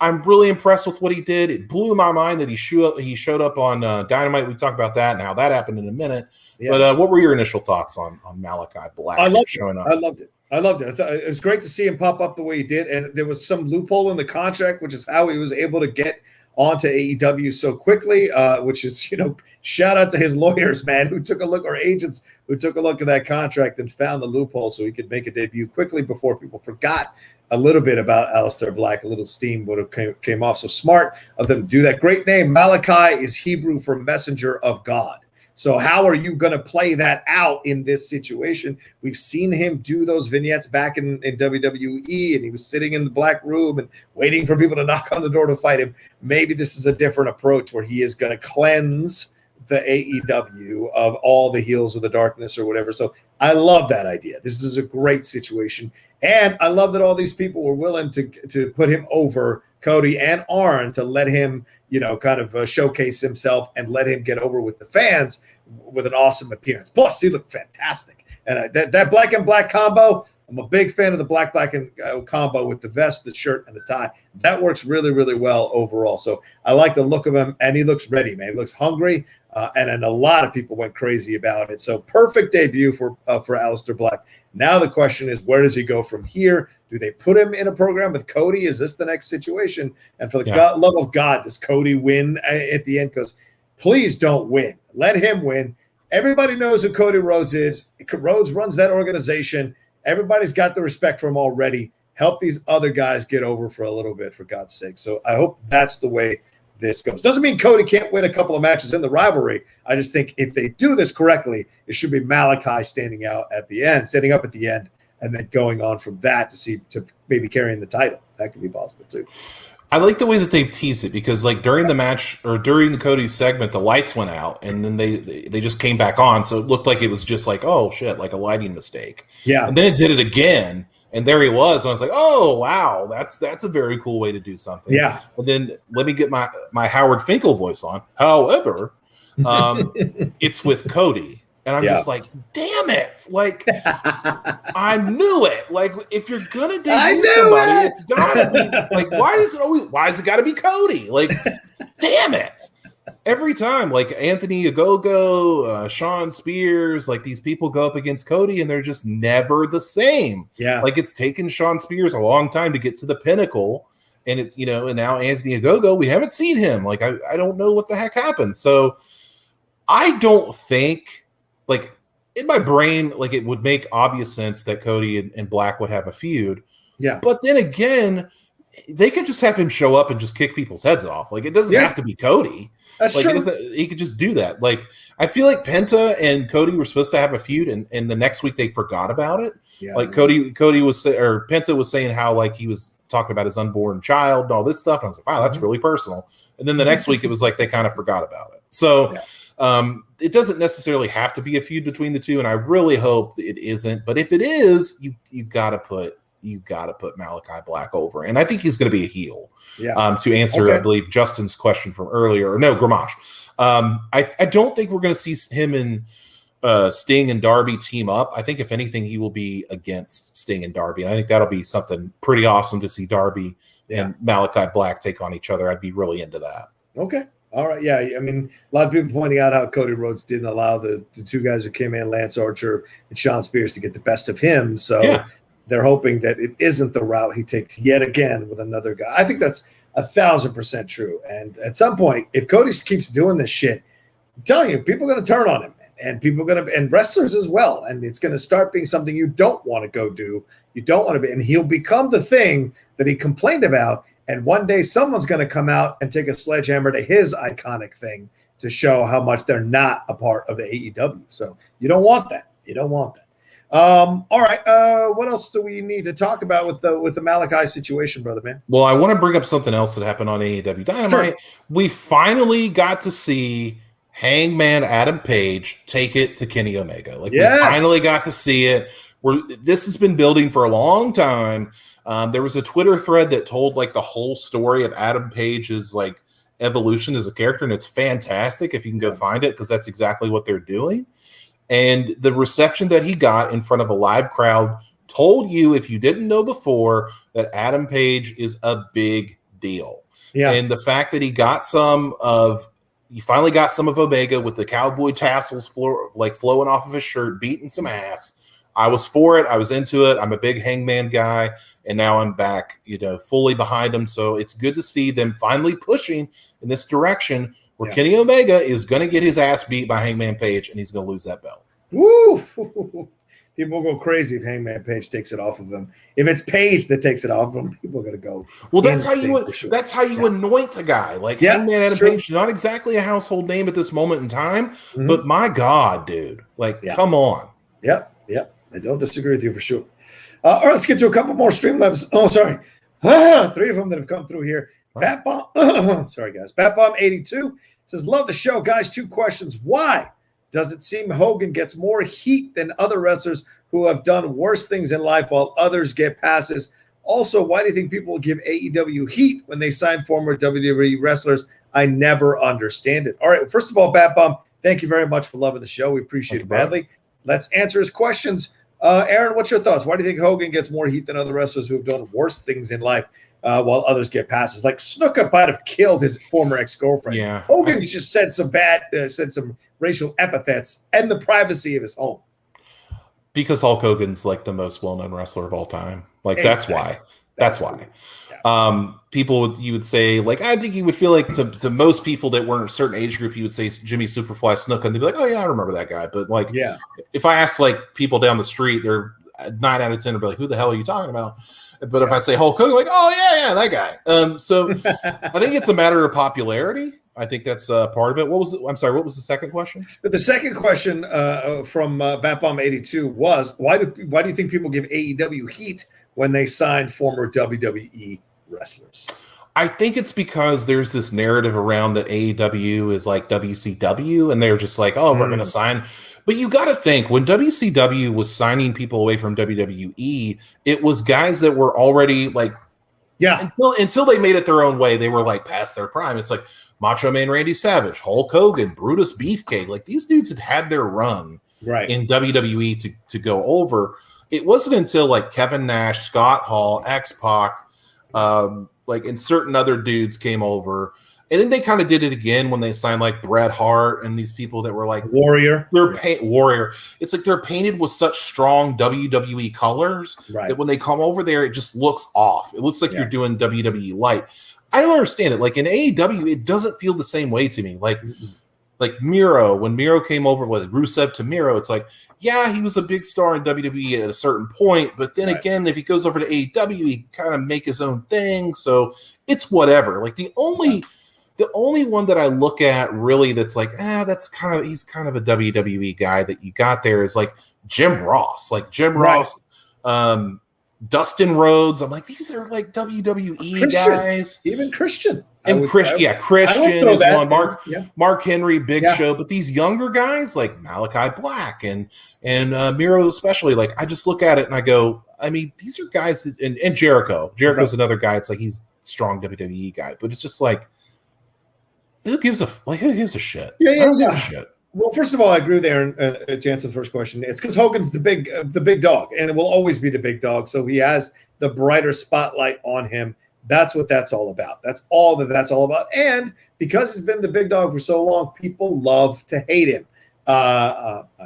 I'm really impressed with what he did. It blew my mind that he showed up on Dynamite. We talk about that and how that happened in a minute. Yeah. But what were your initial thoughts on Malaki Black showing up? I loved it. I thought it was great to see him pop up the way he did. And there was some loophole in the contract, which is how he was able to get onto AEW so quickly, which is, shout out to his lawyers, man, who took a look, or agents who took a look at that contract and found the loophole so he could make a debut quickly before people forgot a little bit about Aleister Black. A little steam would have came off. So smart of them to do that. Great name. Malaki is Hebrew for messenger of God. So how are you going to play that out in this situation? We've seen him do those vignettes back in WWE, and he was sitting in the black room and waiting for people to knock on the door to fight him. Maybe this is a different approach where he is going to cleanse the AEW of all the heels of the darkness or whatever. So I love that idea. This is a great situation. And I love that all these people were willing to put him over Cody and Arn to let him, kind of showcase himself and let him get over with the fans with an awesome appearance. Plus, he looked fantastic. And that black and black combo, I'm a big fan of the black and combo with the vest, the shirt, and the tie. That works really, really well overall. So I like the look of him, and he looks ready, man. He looks hungry, and then a lot of people went crazy about it. So perfect debut for Aleister Black. Now the question is, where does he go from here? Do they put him in a program with Cody? Is this the next situation? And for the love of God, does Cody win at the end? Because please don't win. Let him win. Everybody knows who Cody Rhodes is. Rhodes runs that organization. Everybody's got the respect for him already. Help these other guys get over for a little bit, for God's sake. So I hope that's the way this goes. Doesn't mean Cody can't win a couple of matches in the rivalry. I just think if they do this correctly, it should be Malaki standing up at the end, and then going on from that to maybe carrying the title. That could be possible too. I like the way that they tease it because, like, during the match or during the Cody segment, the lights went out and then they just came back on, so it looked like it was just like, oh shit, like a lighting mistake. Yeah, and then it did it again. And there he was. And I was like, oh, wow, that's a very cool way to do something. Yeah. And then let me get my Howard Finkel voice on. However, it's with Cody. And I'm just like, damn it. Like, I knew it. Like, if you're going to debut somebody, it's got to be, like, why is it got to be Cody? Like, damn it. Every time, like Anthony Ogogo, Sean Spears, like these people go up against Cody and they're just never the same. Yeah. Like it's taken Sean Spears a long time to get to the pinnacle. And it's, and now Anthony Ogogo, we haven't seen him. Like, I don't know what the heck happened. So I don't think, like, in my brain, like it would make obvious sense that Cody and Black would have a feud. Yeah. But then again, they could just have him show up and just kick people's heads off. Like, it doesn't have to be Cody. That's like, true. He could just do that. Like, I feel like Penta and Cody were supposed to have a feud, and the next week they forgot about it. Yeah. Like Cody was, or Penta was saying how like he was talking about his unborn child and all this stuff. And I was like, wow, that's really personal. And then the next week it was like they kind of forgot about it. So it doesn't necessarily have to be a feud between the two, and I really hope that it isn't. But if it is, you gotta put Malaki Black over, and I think he's going to be a heel. Yeah. To answer, I believe Justin's question from earlier, or no, Gramash. I don't think we're going to see him and Sting and Darby team up. I think if anything, he will be against Sting and Darby, and I think that'll be something pretty awesome to see Darby and Malaki Black take on each other. I'd be really into that. Okay. All right. Yeah. I mean, a lot of people pointing out how Cody Rhodes didn't allow the two guys who came in, Lance Archer and Shawn Spears, to get the best of him. So they're hoping that it isn't the route he takes yet again with another guy. I think that's 1,000% true. And at some point, if Cody keeps doing this shit, I'm telling you, people are going to turn on him, and people are going to, and wrestlers as well. And it's going to start being something you don't want to go do. You don't want to be, and he'll become the thing that he complained about. And one day someone's going to come out and take a sledgehammer to his iconic thing to show how much they're not a part of the AEW. So you don't want that. You don't want that. All right. What else do we need to talk about with the Malaki situation, brother man? Well, I want to bring up something else that happened on AEW Dynamite. Sure. We finally got to see Hangman Adam Page take it to Kenny Omega. Like, we finally got to see it. This has been building for a long time. There was a Twitter thread that told like the whole story of Adam Page's like evolution as a character, and it's fantastic if you can go find it, because that's exactly what they're doing. And the reception that he got in front of a live crowd told you, if you didn't know before, that Adam Page is a big deal. Yeah. And the fact that he finally got some of Omega with the cowboy tassels flowing off of his shirt, beating some ass. I was for it. I was into it. I'm a big Hangman guy, and now I'm back, fully behind him. So it's good to see them finally pushing in this direction where Kenny Omega is going to get his ass beat by Hangman Page, and he's going to lose that belt. Woo! People go crazy if Hangman Page takes it off of him. If it's Page that takes it off of him, people are going to go. Well, that's how you anoint a guy. Like Hangman Adam Page, not exactly a household name at this moment in time, but my God, dude, come on. Yep. I don't disagree with you for sure. All right, let's get to a couple more Streamlabs. Oh, sorry. 3 of them that have come through here. Bat Bomb. Sorry, guys. Bat Bomb 82 says, love the show, guys. 2 questions. Why does it seem Hogan gets more heat than other wrestlers who have done worse things in life while others get passes? Also, why do you think people give AEW heat when they sign former WWE wrestlers? I never understand it. All right. First of all, Bat Bomb, thank you very much for loving the show. We appreciate it badly. Let's answer his questions. Aaron, what's your thoughts? Why do you think Hogan gets more heat than other wrestlers who have done worse things in life while others get passes? Like Snuka might have killed his former ex-girlfriend. Yeah, Hogan just said some racial epithets in the privacy of his home. Because Hulk Hogan's like the most well-known wrestler of all time. Like that's why. That's why. Yeah. You would say, like, I think you would feel like to most people that were in a certain age group, you would say Jimmy Superfly Snuka, and they'd be like, oh yeah, I remember that guy. But like, if I ask like people down the street, they're 9 out of 10 would be like, who the hell are you talking about? But if I say Hulk Hogan, like, oh yeah, that guy. So I think it's a matter of popularity. I think that's part of it. What was the second question? The second question from Bat Bomb 82 was, why do you think people give AEW heat when they sign former WWE wrestlers? I think it's because there's this narrative around that AEW is like WCW, and they're just like, oh, we're going to sign. But you got to think, when WCW was signing people away from WWE, it was guys that were already like, until they made it their own way, they were like past their prime. It's like Macho Man Randy Savage, Hulk Hogan, Brutus Beefcake. Like these dudes had their run in WWE to go over. It wasn't until like Kevin Nash, Scott Hall, X-Pac, and certain other dudes came over. And then they kind of did it again when they signed like Bret Hart and these people that were like Warrior. Warrior. It's like they're painted with such strong WWE colors that when they come over there, it just looks off. It looks like you're doing WWE light. I don't understand it. Like in AEW, it doesn't feel the same way to me. Like like Miro, when Miro came over with Rusev to Miro, it's like, yeah, he was a big star in WWE at a certain point, but then again, if he goes over to AEW, he kind of make his own thing. So it's whatever. Like the only one that I look at really that's like, he's kind of a WWE guy that you got there is like Jim Ross. Like Jim Ross, Dustin Rhodes. I'm like, these are like WWE guys. Even Christian. And Christian is one. Mark Henry, Big Show. But these younger guys like Malaki Black and Miro especially, like I just look at it and I go, I mean, these are guys that, and Jericho. Jericho's another guy. It's like he's a strong WWE guy. But it's just like, who gives a shit? I don't give a shit. Well, first of all, I agree with Aaron to answer the first question. It's because Hogan's the big dog, and it will always be the big dog. So he has the brighter spotlight on him. That's what that's all about. That's all that's all about. And because he's been the big dog for so long, people love to hate him.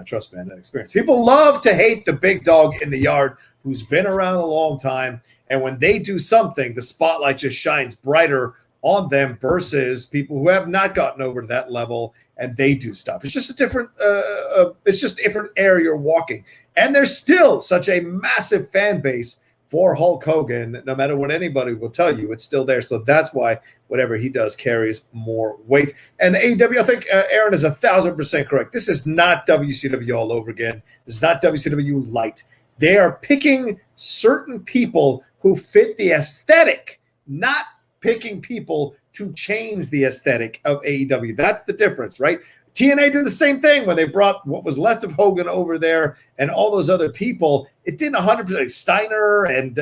Trust me, that experience. People love to hate the big dog in the yard who's been around a long time. And when they do something, the spotlight just shines brighter on them versus people who have not gotten over to that level and they do stuff. It's just a different different area you're walking. And there's still such a massive fan base for Hulk Hogan. No matter what anybody will tell you, it's still there. So that's why whatever he does carries more weight. And the AEW, I think Aaron is 1,000% correct. This is not WCW all over again. This is not WCW light. They are picking certain people who fit the aesthetic, not picking people to change the aesthetic of AEW. That's the difference, right? TNA did the same thing when they brought what was left of Hogan over there and all those other people. It didn't 100%. Steiner and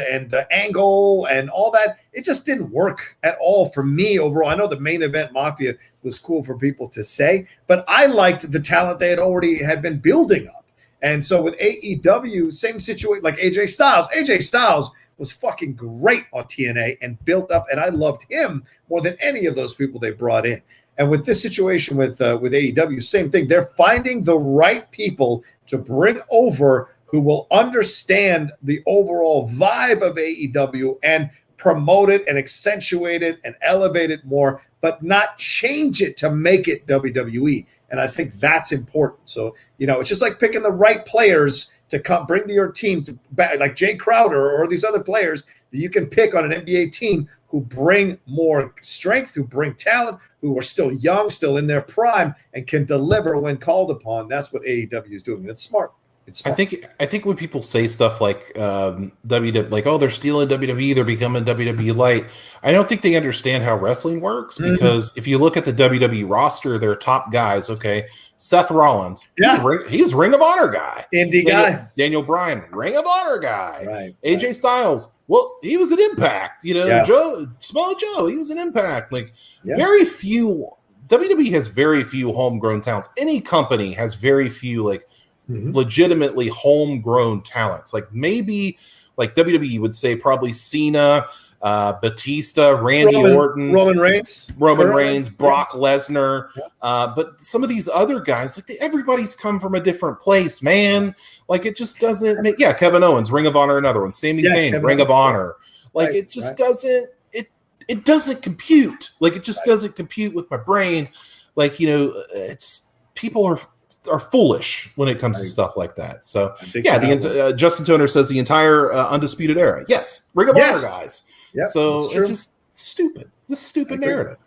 Angle and all that. It just didn't work at all for me overall. I know the Main Event Mafia was cool for people to say, but I liked the talent they had been building up. And so with AEW, same situation like AJ Styles. AJ Styles was fucking great on TNA and built up, and I loved him more than any of those people they brought in. And with this situation with AEW, same thing. They're finding the right people to bring over who will understand the overall vibe of AEW and promote it and accentuate it and elevate it more, but not change it to make it WWE. And I think that's important. So, it's just like picking the right players to come bring to your team, like Jay Crowder or these other players that you can pick on an NBA team who bring more strength, who bring talent, who are still young, still in their prime, and can deliver when called upon. That's what AEW is doing. And it's smart. It's smart. I think when people say stuff like WWE, like, oh, they're stealing WWE, they're becoming WWE light. I don't think they understand how wrestling works because if you look at the WWE roster, their top guys, okay, Seth Rollins, he's Ring of Honor guy, indie guy. Daniel Bryan, Ring of Honor guy, right? AJ Styles, well, he was an Impact, Samoa Joe, he was an Impact. Like very few. WWE has very few homegrown talents. Any company has very few legitimately homegrown talents. Like maybe like WWE would say probably Cena, Batista, Randy Orton, Roman Reigns, Brock Lesnar. But some of these other guys, like everybody's come from a different place, man. Like it just doesn't make Kevin Owens, Ring of Honor, another one. Sami Zayn, Ring of Honor. Like it just doesn't it doesn't compute. Like it just doesn't compute with my brain. Like, it's people are foolish when it comes to stuff like that. So Justin Toner says the entire Undisputed Era. Yes, Ring of Honor guys. Yep, so it's just stupid. Just stupid narrative.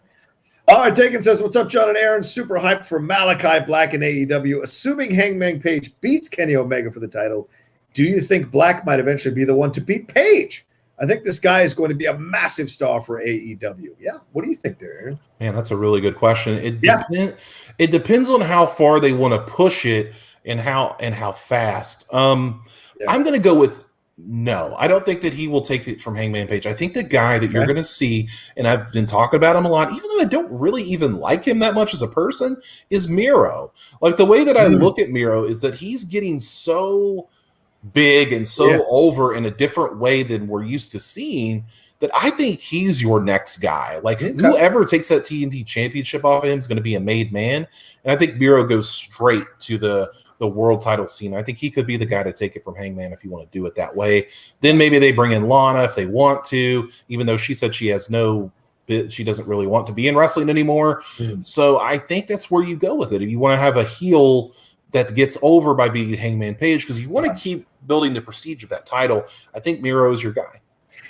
All right, Tegan says, what's up, John and Aaron? Super hyped for Malaki Black in AEW. Assuming Hangman Page beats Kenny Omega for the title, do you think Black might eventually be the one to beat Page? I think this guy is going to be a massive star for AEW. Yeah. What do you think there, Aaron? Man, that's a really good question. It depends on how far they want to push it and how fast. I'm going to go with no. I don't think that he will take it from Hangman Page. I think the guy that you're going to see, and I've been talking about him a lot, even though I don't really even like him that much as a person, is Miro. Like the way that I look at Miro is that he's getting so big and so over in a different way than we're used to seeing that I think he's your next guy. Like whoever takes that TNT championship off of him is going to be a made man. And I think Miro goes straight to the world title scene. I think he could be the guy to take it from Hangman if you want to do it that way. Then maybe they bring in Lana if they want to, even though she said she has no she doesn't really want to be in wrestling anymore. So I think that's where you go with it. If you want to have a heel that gets over by being Hangman Page, because you want to keep building the prestige of that title, I think Miro is your guy.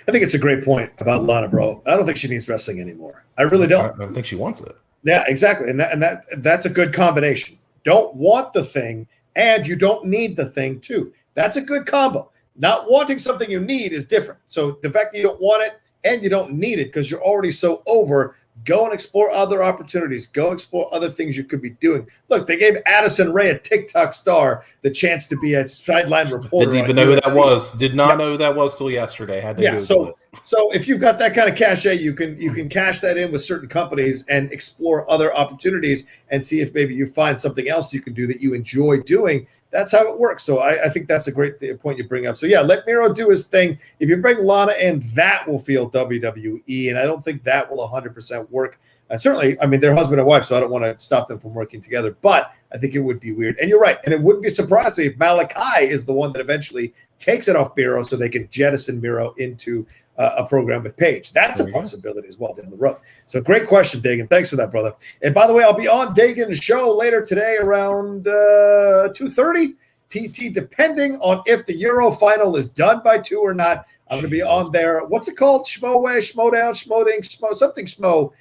I think it's a great point about Lana, bro. I don't think she needs wrestling anymore. I really don't. I don't think she wants it. Yeah, exactly. And that's a good combination. Don't want the thing, and you don't need the thing too. That's a good combo. Not wanting something you need is different. So the fact that you don't want it and you don't need it because you're already so over, go and explore other opportunities. Go explore other things you could be doing. Look, they gave Addison Rae, a TikTok star, the chance to be a sideline reporter. Didn't even know who that was. Did not know who that was till yesterday. Had to Google it. So if you've got that kind of cachet, you can cash that in with certain companies and explore other opportunities and see if maybe you find something else you can do that you enjoy doing. That's how it works. So I think that's a great point you bring up. So yeah, let Miro do his thing. If you bring Lana in, that will feel WWE, and I don't think that will 100% work. Certainly, I mean, they're husband and wife, so I don't want to stop them from working together, but I think it would be weird. And you're right. And it wouldn't be surprised me if Malaki is the one that eventually takes it off Miro so they can jettison Miro into a program with Paige. That's a possibility as well down the road. So great question, Tegan. Thanks for that, brother. And by the way, I'll be on Tegan's show later today around 2:30 PT, depending on if the Euro final is done by 2 or not. I'm going to be on there. What's it called? Schmodown, something Schmo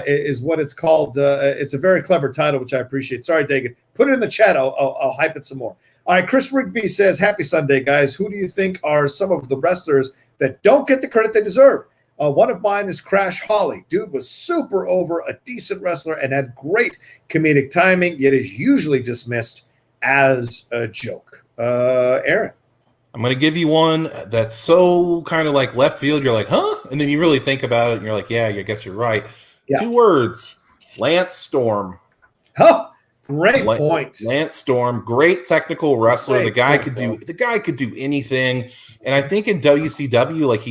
is what it's called. It's a very clever title, which I appreciate. Sorry, Tegan. Put it in the chat. I'll hype it some more. All right, Chris Rigby says, happy Sunday, guys. Who do you think are some of the wrestlers that don't get the credit they deserve? One of mine is Crash Holly. Dude was super over, a decent wrestler, and had great comedic timing, yet is usually dismissed as a joke. Aaron? I'm going to give you one that's so kind of like left field. You're like, huh? And then you really think about it, and you're like, yeah, I guess you're right. Yeah. 2 words. Lance Storm. Huh? Great point. Lance Storm, great technical wrestler. The guy could do anything. And I think in WCW, like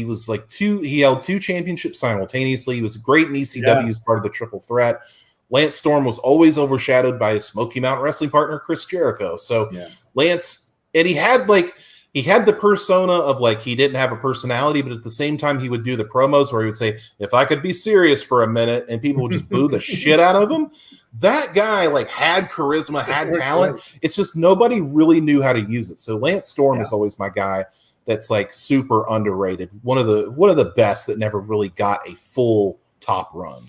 he held 2 championships simultaneously. He was great in ECW as part of the triple threat. Lance Storm was always overshadowed by his Smoky Mountain wrestling partner, Chris Jericho. So Lance, and he had the persona of like he didn't have a personality, but at the same time he would do the promos where he would say, if I could be serious for a minute, and people would just boo the shit out of him. That guy like had charisma, had talent. It's just nobody really knew how to use it. So Lance Storm is always my guy that's like super underrated. One of the best that never really got a full top run.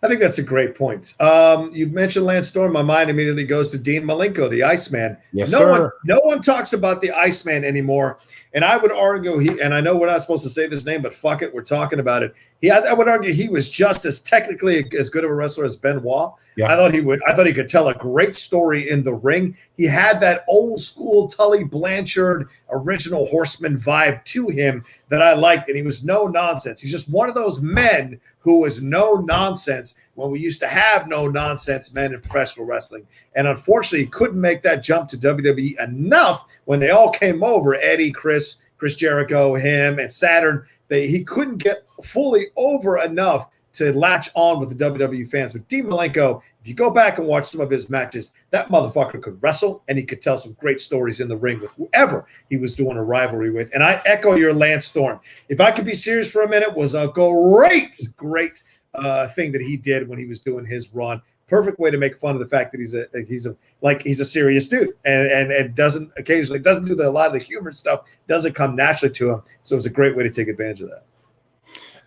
I think that's a great point. You mentioned Lance Storm. My mind immediately goes to Dean Malenko, the Iceman. Yes, sir. No one talks about the Iceman anymore. And I would argue and I know we're not supposed to say this name, but fuck it, we're talking about it. I would argue he was just as technically as good of a wrestler as Benoit. Yeah. I thought he could tell a great story in the ring. He had that old school Tully Blanchard original Horseman vibe to him that I liked, and he was no nonsense. He's just one of those men who was no nonsense when we used to have no nonsense men in professional wrestling. And unfortunately, he couldn't make that jump to WWE enough when they all came over, Eddie, Chris Jericho, him, and Saturn. He couldn't get fully over enough to latch on with the WWE fans. But Dean Malenko, if you go back and watch some of his matches, that motherfucker could wrestle, and he could tell some great stories in the ring with whoever he was doing a rivalry with. And I echo your Lance Storm. If I could be serious for a minute, was a great thing that he did when he was doing his run. Perfect way to make fun of the fact that he's a serious dude and doesn't do a lot of the humor stuff, doesn't come naturally to him. So it's a great way to take advantage of that.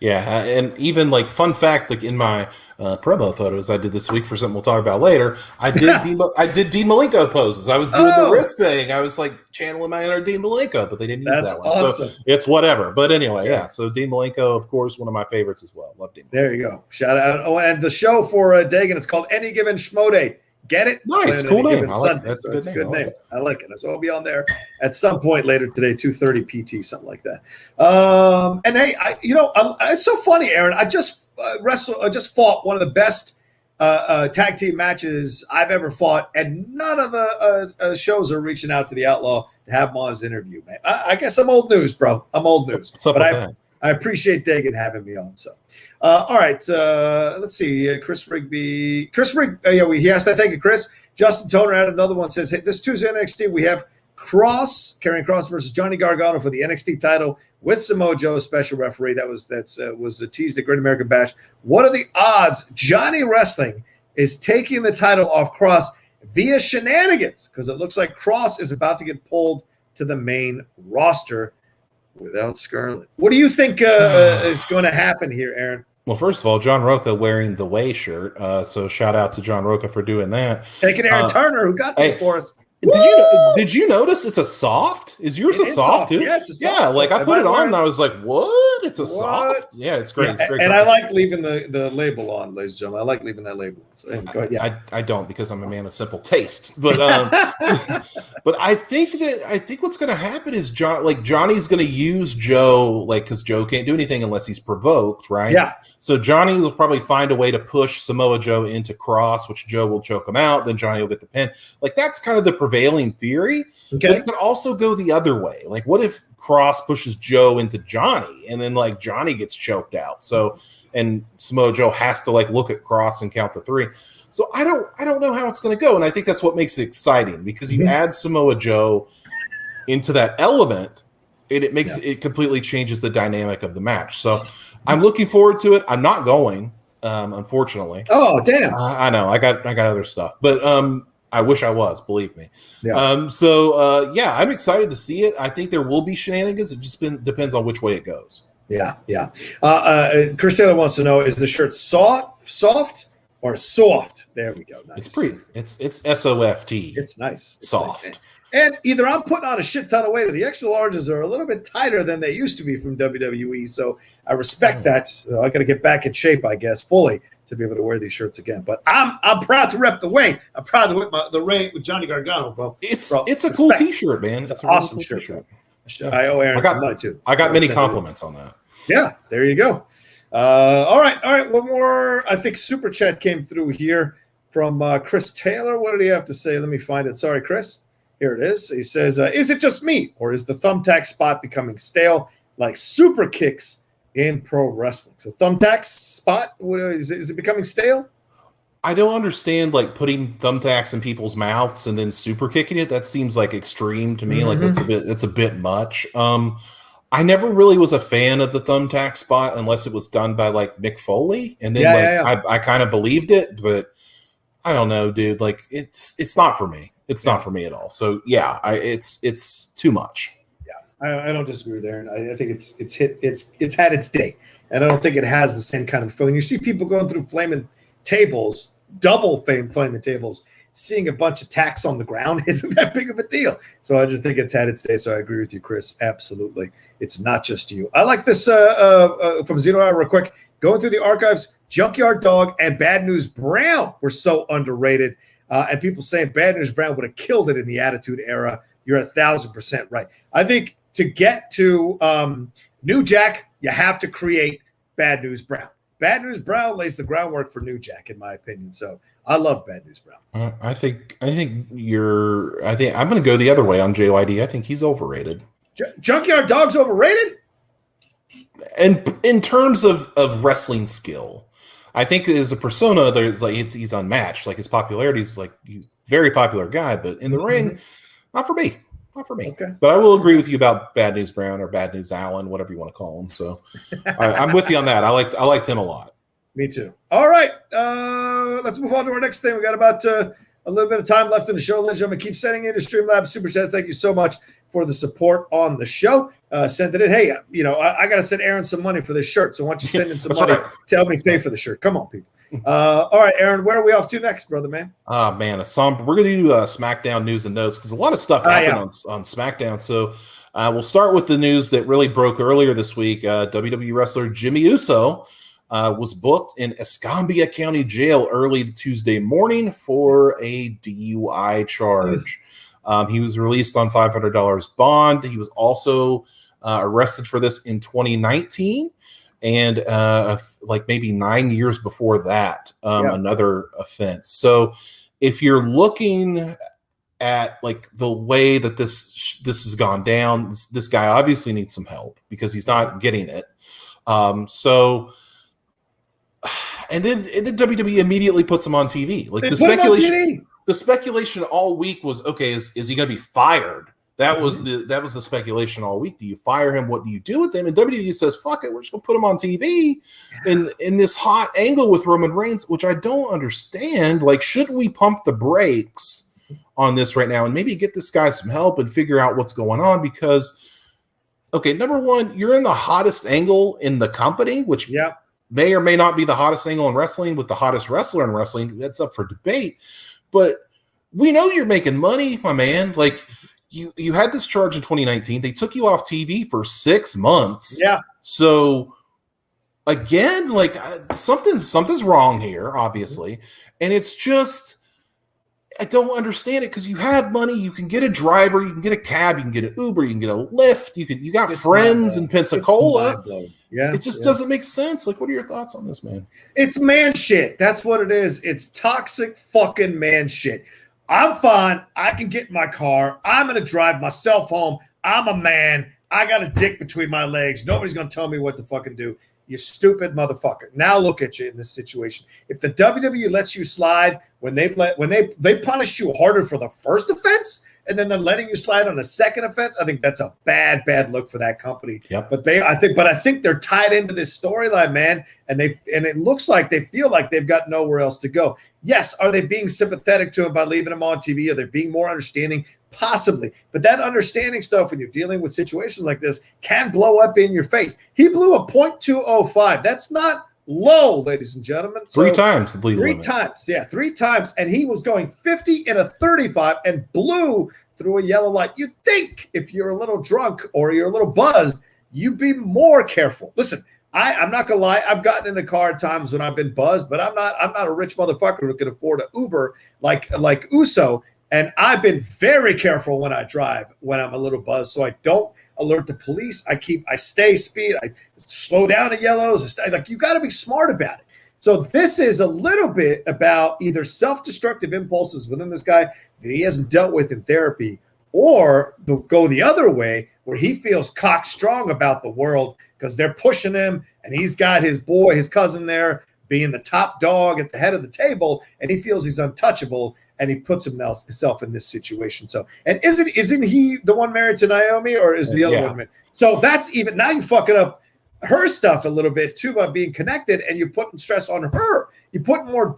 Yeah, and even like fun fact, like in my promo photos I did this week for something we'll talk about later, I did Dean Malenko poses. I was doing the wrist thing. I was like channeling my inner Dean Malenko, but they didn't use that one. Awesome. So it's whatever. But anyway, yeah. So Dean Malenko, of course, one of my favorites as well. Love Dean Malenko. There you go. Shout out. Oh, and the show for Tegan, it's called Any Given Schmo Day. Get it? Nice, cool name. That's a good name. I like it. So I'll be on there at some point later today, 2:30 PT, something like that. And hey, it's so funny, Aaron. I just fought one of the best tag team matches I've ever fought, and none of the shows are reaching out to the Outlaw to have him on his interview, man. I guess I'm old news, bro. I'm old news. But I appreciate Tegan having me on. So, all right. Let's see. Chris Rigby. He asked that. Thank you, Chris. Justin Toner had another one. Says, hey, this Tuesday NXT, we have Karrion Kross versus Johnny Gargano for the NXT title with Samoa Joe as special referee. That was teased at Great American Bash. What are the odds Johnny Wrestling is taking the title off Kross via shenanigans? Because it looks like Kross is about to get pulled to the main roster without Scarlett. What do you think is going to happen here, Aaron? Well, first of all, John Rocha wearing the Way shirt. So shout out to John Rocha for doing that. Taking Aaron Turner, who got this for us. Did you notice it's a soft? Is yours a soft too? Yeah, it's a soft. Yeah, like I put it on and I was like, what? It's a soft? Yeah, it's great. Yeah, it's great. And I like leaving the label on, ladies and gentlemen. I like leaving that label on. So go ahead. Yeah. I don't, because I'm a man of simple taste. But but I think what's going to happen is Johnny's going to use Joe, because Joe can't do anything unless he's provoked, right? Yeah. So Johnny will probably find a way to push Samoa Joe into Kross, which Joe will choke him out. Then Johnny will get the pin. That's kind of the prevailing theory. Okay. But it could also go the other way. What if Kross pushes Joe into Johnny, and then Johnny gets choked out? So, and Samoa Joe has to look at Kross and count the 3. So I don't know how it's going to go, and I think that's what makes it exciting, because you add Samoa Joe into that element, and it makes it completely changes the dynamic of the match. So I'm looking forward to it. I'm not going, unfortunately. Oh, damn! I know. I got other stuff, but I wish I was. Believe me. Yeah. I'm excited to see it. I think there will be shenanigans. It just depends on which way it goes. Yeah. Chris Taylor wants to know: is the shirt soft or soft? There we go. Nice. It's pretty. It's soft. It's nice. It's soft. Nice. And either I'm putting on a shit ton of weight, or the extra larges are a little bit tighter than they used to be from WWE. So I respect that. So I got to get back in shape, I guess, fully to be able to wear these shirts again. But I'm proud to rep the way. I'm proud to whip the Ray with Johnny Gargano, bro. It's a cool T-shirt, man. It's an awesome shirt. T-shirt. I owe Aaron some money too. I got many compliments on that. Yeah, there you go. All right. One more. I think Super Chat came through here from Chris Taylor. What did he have to say? Let me find it. Sorry, Chris. Here it is. He says, is it just me, or is the thumbtack spot becoming stale like super kicks in pro wrestling? So thumbtack spot, is it becoming stale? I don't understand putting thumbtacks in people's mouths and then super kicking it. That seems extreme to me. That's a bit much. I never really was a fan of the thumbtack spot unless it was done by Mick Foley, and then I kind of believed it, but I don't know, dude. It's not for me. It's not for me at all. So it's too much. Yeah, I don't disagree with Aaron. I think it's had its day, and I don't think it has the same kind of. When you see people going through flaming tables, double flaming tables, seeing a bunch of tacks on the ground isn't that big of a deal. So I just think it's had its day. So I agree with you, Chris. Absolutely, it's not just you. I like this from Zeno real quick. Going through the archives, Junkyard Dog and Bad News Brown were so underrated. And people saying Bad News Brown would have killed it in the Attitude Era. You're 1,000% right. I think to get to New Jack, you have to create Bad News Brown. Bad News Brown lays the groundwork for New Jack, in my opinion. So I love Bad News Brown. I think I'm going to go the other way on JYD. I think he's overrated. Junkyard Dog's overrated? And in terms of wrestling skill, I think as a persona, he's unmatched. His popularity is he's a very popular guy, but in the ring, not for me. Okay. But I will agree with you about Bad News Brown or Bad News Allen, whatever you want to call him. So I'm with you on that. I liked him a lot. Me too. All right, let's move on to our next thing. We got about a little bit of time left in the show, ladies and gentlemen. Keep sending in to Streamlabs SuperChat. Thank you so much for the support on the show. Send it in. Hey, I got to send Aaron some money for this shirt. So why don't you send in some money to help me pay for the shirt? Come on, people. All right, Aaron, where are we off to next, brother, man? Oh, man, we're going to do SmackDown news and notes because a lot of stuff happened on SmackDown. So we'll start with the news that really broke earlier this week. WWE wrestler Jimmy Uso was booked in Escambia County Jail early Tuesday morning for a DUI charge. He was released on $500 bond. He was also arrested for this in 2019 and maybe 9 years before that, another offense. So if you're looking at the way that this has gone down, this guy obviously needs some help because he's not getting it. And then WWE immediately puts him on TV. The speculation all week was, okay, is he going to be fired? That was the speculation all week. Do you fire him? What do you do with him? And WWE says, fuck it, we're just gonna put him on TV in this hot angle with Roman Reigns, which I don't understand. Like, shouldn't we pump the brakes on this right now and maybe get this guy some help and figure out what's going on? Because, okay, number one, you're in the hottest angle in the company, which may or may not be the hottest angle in wrestling with the hottest wrestler in wrestling. That's up for debate. But we know you're making money, my man. Like, you had this charge in 2019. They took you off TV for 6 months. Yeah. So again, like, something's wrong here, obviously. And it's just, I don't understand it, because you have money. You can get a driver, you can get a cab, you can get an Uber, you can get a Lyft. You got friends in Pensacola. Yeah, it just doesn't make sense. Like, what are your thoughts on this, man? It's man shit. That's what it is. It's toxic fucking man shit. I'm fine. I can get in my car. I'm going to drive myself home. I'm a man. I got a dick between my legs. Nobody's going to tell me what to fucking do. You stupid motherfucker. Now look at you in this situation. If the WWE lets you slide when they punished you harder for the first offense, and then they're letting you slide on a second offense, I think that's a bad look for that company. Yep. But I think they're tied into this storyline, man. And it looks like they feel like they've got nowhere else to go. Yes, are they being sympathetic to him by leaving him on TV? Are they being more understanding? Possibly. But that understanding stuff, when you're dealing with situations like this, can blow up in your face. He blew a .205. That's not low, ladies and gentlemen. So three times. Yeah, 3 times. And he was going 50 in a 35 and blew through a yellow light. You'd think if you're a little drunk or you're a little buzzed, you'd be more careful. Listen, I'm not gonna lie. I've gotten in the car at times when I've been buzzed, but I'm not a rich motherfucker who can afford an Uber like Uso. And I've been very careful when I drive when I'm a little buzzed, so I don't alert the police. I stay speed. I slow down at yellows. Like, you got to be smart about it. So this is a little bit about either self-destructive impulses within this guy that he hasn't dealt with in therapy, or go the other way where he feels cock strong about the world because they're pushing him and he's got his cousin there being the top dog at the head of the table, and he feels he's untouchable, and he puts himself in this situation. So, and isn't he the one married to Naomi, or is the other one married? So that's even, now you fucking up her stuff a little bit too by being connected, and you're putting stress on her. You put more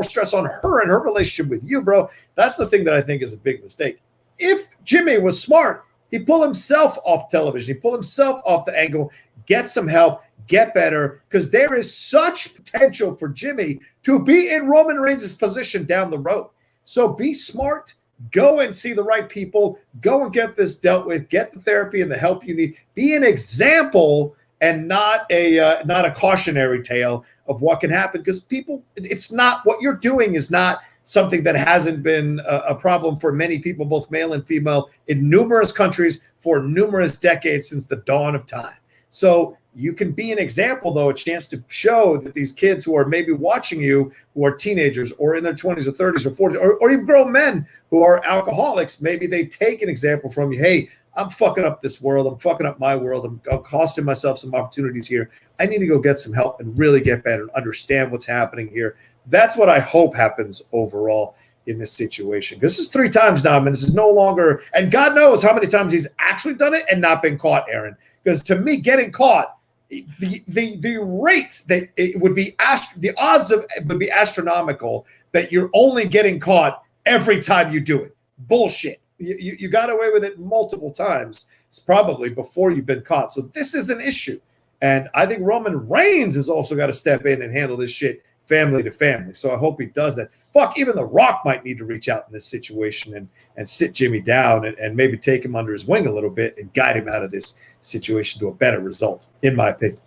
stress on her and her relationship with you, bro. That's the thing that I think is a big mistake. If Jimmy was smart, he'd pull himself off television. He'd pull himself off the angle, get some help, get better, because there is such potential for Jimmy to be in Roman Reigns' position down the road. So be smart, go and see the right people, go and get this dealt with, get the therapy and the help you need. Be an example and not a cautionary tale of what can happen, because people, it's not, what you're doing is not something that hasn't been a problem for many people, both male and female, in numerous countries for numerous decades since the dawn of time. So you can be an example, though, a chance to show that these kids who are maybe watching you, who are teenagers or in their 20s or 30s or 40s, or even grown men who are alcoholics, maybe they take an example from you. Hey, I'm fucking up this world. I'm fucking up my world. I'm costing myself some opportunities here. I need to go get some help and really get better and understand what's happening here. That's what I hope happens overall in this situation. This is 3 times now, and this is no longer, and God knows how many times he's actually done it and not been caught, Aaron. Because to me, getting caught, the rates that it would be, the odds of it would be astronomical that you're only getting caught every time you do it. Bullshit. You got away with it multiple times. It's probably before you've been caught. So this is an issue. And I think Roman Reigns has also got to step in and handle this shit family to family. So I hope he does that. Fuck, even The Rock might need to reach out in this situation and sit Jimmy down and maybe take him under his wing a little bit and guide him out of this situation to a better result, in my opinion.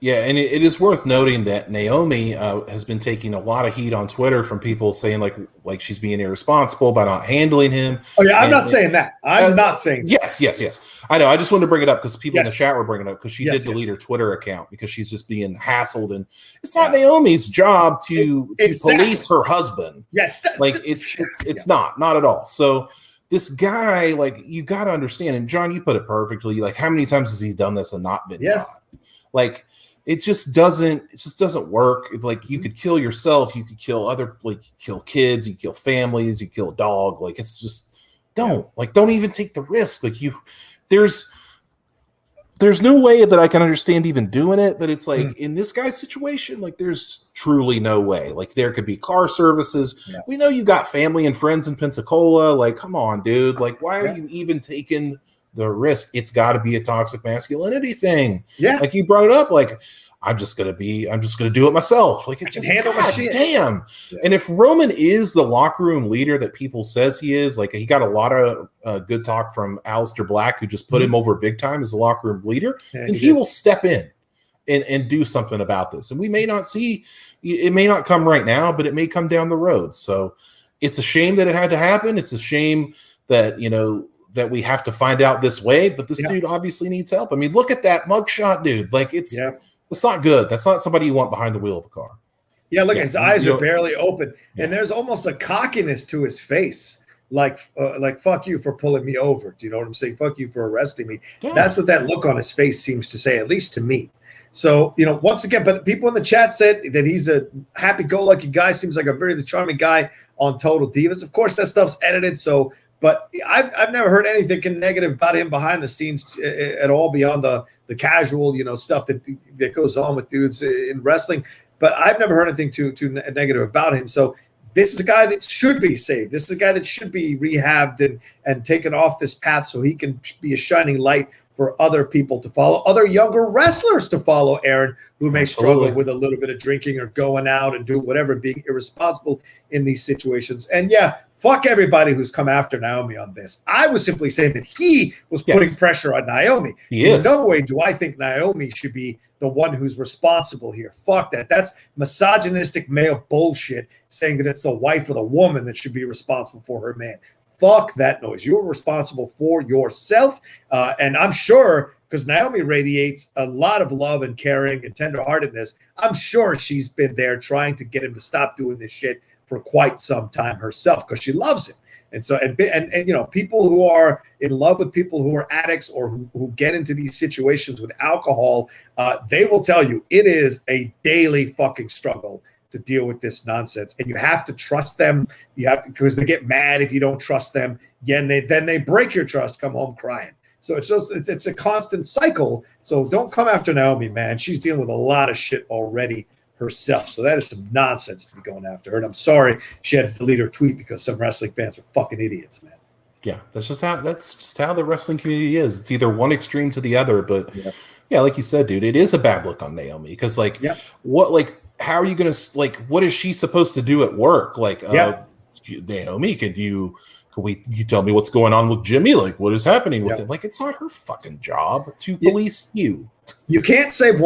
Yeah, and it is worth noting that Naomi has been taking a lot of heat on Twitter from people saying like she's being irresponsible by not handling him. Oh yeah, I'm not saying that. I'm not saying that. Yes. I know. I just wanted to bring it up because people in the chat were bringing it up because she did delete her Twitter account because she's just being hassled, and it's not Naomi's job to police her husband. Yes, it's not at all. So this guy, like, you got to understand, and John, you put it perfectly. Like, how many times has he done this and not been caught? Like, it just doesn't work. It's like, you could kill yourself, you could kill kill kids, you kill families, you kill a dog. Like, it's just Don't even take the risk. Like there's no way that I can understand even doing it, but it's like in this guy's situation, like there's truly no way. Like there could be car services. Yeah. We know you got family and friends in Pensacola. Like, come on, dude. Like, why are you even taking the risk? It's got to be a toxic masculinity thing. Yeah. Like you brought it up, like, I'm just gonna do it myself. Like it just handle my shit. Damn. Yeah. And if Roman is the locker room leader that people says he is, like he got a lot of good talk from Aleister Black, who just put him over big time as a locker room leader, and he will step in and do something about this. And we may not see it, may not come right now, but it may come down the road. So it's a shame that it had to happen. It's a shame that that we have to find out this way. But this dude obviously needs help. I mean, look at that mugshot, dude. Like it's not good. That's not somebody you want behind the wheel of a car. Yeah, look, his eyes are barely open, and there's almost a cockiness to his face, like fuck you for pulling me over. Do you know what I'm saying? Fuck you for arresting me. Yeah. That's what that look on his face seems to say, at least to me. So, once again, but people in the chat said that he's a happy-go-lucky guy, seems like a very charming guy on Total Divas. Of course, that stuff's edited, so – but I've never heard anything negative about him behind the scenes at all, beyond the casual, stuff that goes on with dudes in wrestling. But I've never heard anything too negative about him. So this is a guy that should be saved. This is a guy that should be rehabbed and taken off this path so he can be a shining light for other people to follow, other younger wrestlers to follow, Aaron, who may struggle with a little bit of drinking or going out and doing whatever, being irresponsible in these situations. And fuck everybody who's come after Naomi on this. I was simply saying that he was putting pressure on Naomi. In no way do I think Naomi should be the one who's responsible here. Fuck that. That's misogynistic male bullshit, saying that it's the wife or the woman that should be responsible for her man. Fuck that noise. You're responsible for yourself. And I'm sure, because Naomi radiates a lot of love and caring and tenderheartedness, I'm sure she's been there trying to get him to stop doing this shit for quite some time herself, because she loves him. And so, and people who are in love with people who are addicts or who get into these situations with alcohol, they will tell you it is a daily fucking struggle to deal with this nonsense. And you have to trust them. You have to, because they get mad if you don't trust them. Then they break your trust, come home crying. So it's a constant cycle. So don't come after Naomi, man. She's dealing with a lot of shit already herself. So that is some nonsense to be going after her. And I'm sorry she had to delete her tweet because some wrestling fans are fucking idiots, man. Yeah, that's just how the wrestling community is. It's either one extreme to the other. But like you said, dude, it is a bad look on Naomi, because how are you gonna what is she supposed to do at work? Naomi, could you tell me what's going on with Jimmy? Like, what is happening with it? Like, it's not her fucking job to police you. You can't save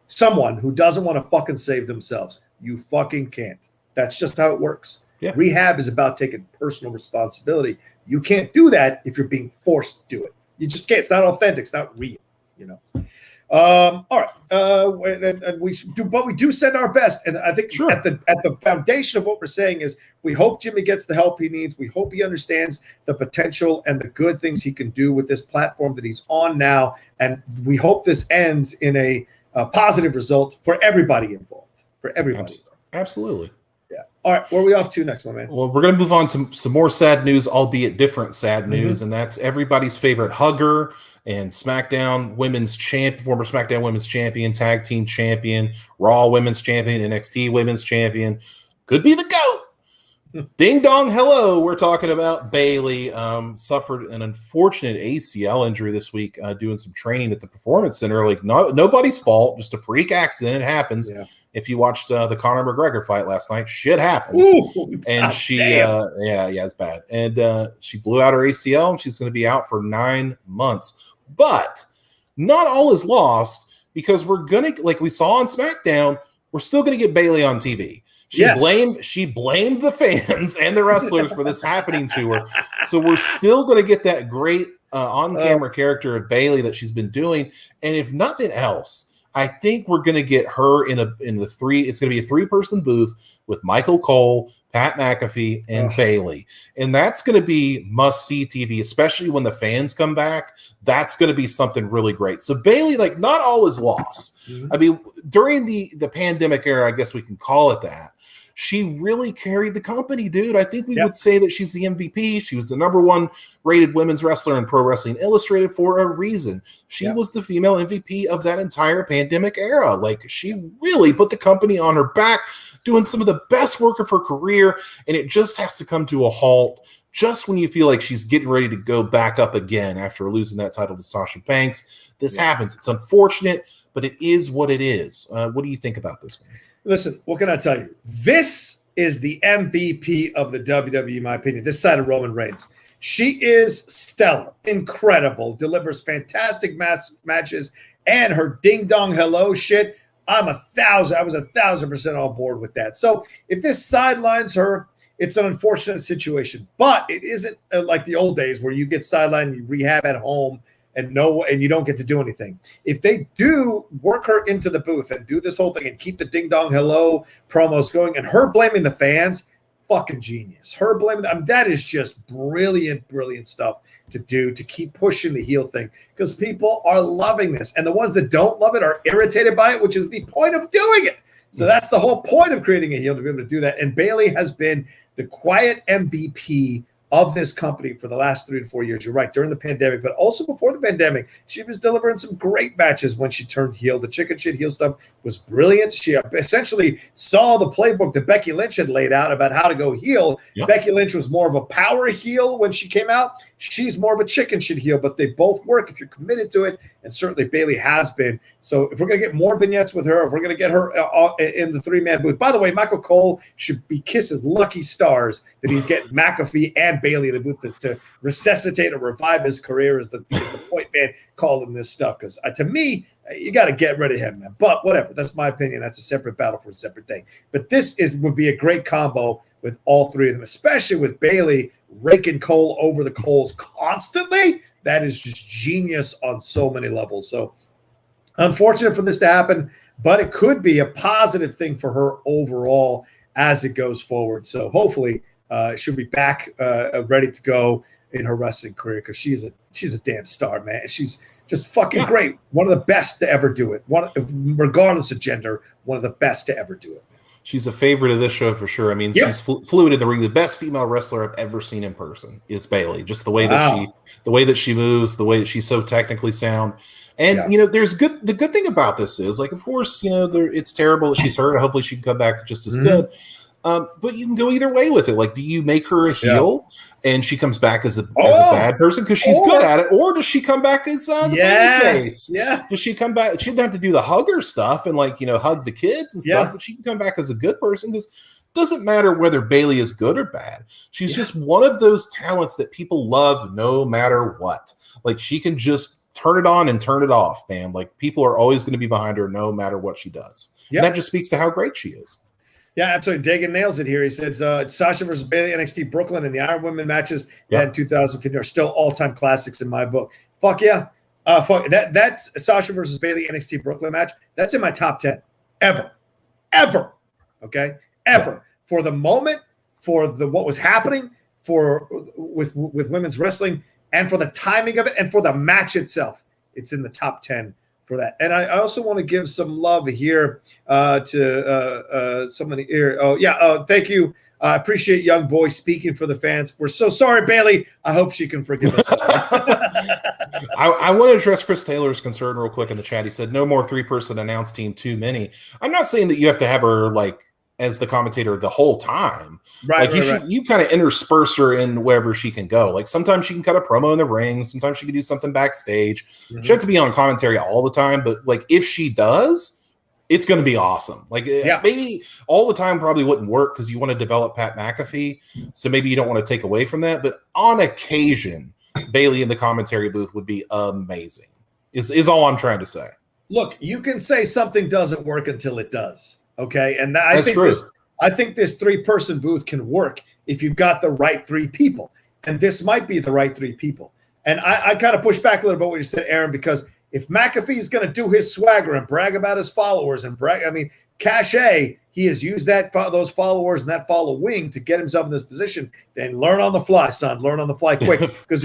someone who doesn't want to fucking save themselves. You fucking can't. That's just how it works. Yeah. Rehab is about taking personal responsibility. You can't do that if you're being forced to do it. You just can't. It's not authentic. It's not real. All right. And we do send our best. And I think at the foundation of what we're saying is we hope Jimmy gets the help he needs. We hope he understands the potential and the good things he can do with this platform that he's on now. And we hope this ends in a positive result for everybody involved. For everybody. Absolutely. Yeah. All right. Where are we off to next, my man? Well, we're going to move on to some more sad news, albeit different sad news. And that's everybody's favorite hugger and SmackDown Women's Champion, former SmackDown Women's Champion, Tag Team Champion, Raw Women's Champion, NXT Women's Champion. Could be the GOAT. Ding dong, hello. We're talking about Bayley. Suffered an unfortunate ACL injury this week doing some training at the Performance Center. Like, nobody's fault, just a freak accident. It happens. Yeah. If you watched the Conor McGregor fight last night, shit happens. Ooh, and she, it's bad. And she blew out her ACL, and she's going to be out for 9 months. But not all is lost, because we're going to, like we saw on SmackDown, we're still going to get Bayley on TV. She blamed the fans and the wrestlers for this happening to her. So we're still going to get that great on-camera character of Bayley that she's been doing. And if nothing else, I think we're going to get her in the three. It's going to be a 3-person booth with Michael Cole, Pat McAfee, and Bayley. And that's going to be must-see TV, especially when the fans come back. That's going to be something really great. So Bayley, like, not all is lost. I mean, during the pandemic era, I guess we can call it that. she really carried the company, dude. I think we would say that she's the MVP. She was the #1 rated women's wrestler in Pro Wrestling Illustrated for a reason. She was the female MVP of that entire pandemic era. Like, she really put the company on her back, doing some of the best work of her career, and it just has to come to a halt just when you feel like she's getting ready to go back up again after losing that title to Sasha Banks. This happens. It's unfortunate, but it is what it is. What do you think about this one? Listen, what can I tell you? This is the MVP of the WWE, in my opinion, this side of Roman Reigns. She is stellar, incredible, delivers fantastic matches, and her ding-dong hello shit, I was 1,000% on board with that. So if this sidelines her, it's an unfortunate situation, but it isn't like the old days where you get sidelined, you rehab at home, and you don't get to do anything. If they do work her into the booth and do this whole thing and keep the ding dong hello promos going, and her blaming the fans, fucking genius. Her blaming that is just brilliant stuff to do, to keep pushing the heel thing, because people are loving this, and the ones that don't love it are irritated by it, which is the point of doing it. So that's the whole point of creating a heel, to be able to do that. And Bayley has been the quiet MVP of this company for the last 3 to 4 years. You're right, during the pandemic, but also before the pandemic, she was delivering some great matches when she turned heel. The chicken shit heel stuff was brilliant. She essentially saw the playbook that Becky Lynch had laid out about how to go heel. Yep. Becky Lynch was more of a power heel when she came out. She's more of a chicken shit heel, but they both work if you're committed to it, and certainly Bayley has been. So if we're going to get more vignettes with her, if we're going to get her in the 3-man booth. By the way, Michael Cole should be kiss his lucky stars that he's getting McAfee and Bayley in the booth to resuscitate or revive his career as the point man calling this stuff. Because to me, you got to get rid of him, man. But whatever, that's my opinion. That's a separate battle for a separate thing. But this would be a great combo with all three of them, especially with Bayley raking Cole over the coals constantly. That is just genius on so many levels. So unfortunate for this to happen, but it could be a positive thing for her overall as it goes forward. So hopefully she'll be back ready to go in her wrestling career, because she's a damn star, man. She's just fucking great. One of the best to ever do it. Regardless of gender, one of the best to ever do it. She's a favorite of this show for sure. I mean, she's fluid in the ring. The best female wrestler I've ever seen in person is Bayley. Just the way that she moves, the way that she's so technically sound. And you know, the good thing about this is, like, of course, you know, it's terrible that she's hurt. Hopefully she can come back just as good. But you can go either way with it. Like, do you make her a heel and she comes back as a bad person because she's good at it, or does she come back as the babyface? Yeah. Does she come back? She doesn't have to do the hugger stuff and, like, you know, hug the kids and stuff, but she can come back as a good person, because it doesn't matter whether Bayley is good or bad. She's just one of those talents that people love no matter what. Like, she can just turn it on and turn it off, man. Like, people are always going to be behind her no matter what she does. And that just speaks to how great she is. Yeah, absolutely. Tegan nails it here. He says Sasha versus Bayley, NXT Brooklyn, and the Iron Women matches in 2015 are still all-time classics in my book. Fuck yeah. That's Sasha versus Bayley NXT Brooklyn match. That's in my top 10 ever. Okay? Ever. For the moment, for what was happening with women's wrestling, and for the timing of it, and for the match itself. It's in the top 10 for that. And I also want to give some love here to somebody here. Thank you. I appreciate Young Boy speaking for the fans. We're so sorry, Bayley. I hope she can forgive us. I want to address Chris Taylor's concern real quick in the chat. He said, no more 3-person announce team, too many. I'm not saying that you have to have her, like, as the commentator the whole time. Right. Like, you kind of intersperse her in wherever she can go. Like, sometimes she can cut a promo in the ring. Sometimes she can do something backstage. She has to be on commentary all the time. But, like, if she does, it's going to be awesome. Like, maybe all the time probably wouldn't work, because you want to develop Pat McAfee. So maybe you don't want to take away from that. But on occasion, Bayley in the commentary booth would be amazing, is all I'm trying to say. Look, you can say something doesn't work until it does. Okay, and I think this 3-person booth can work if you've got the right 3 people, and this might be the right 3 people. And I kind of push back a little bit what you said, Aaron, because if McAfee's going to do his swagger and brag about his followers and cachet, he has used those followers and that following to get himself in this position. Then learn on the fly, son. Learn on the fly quick, because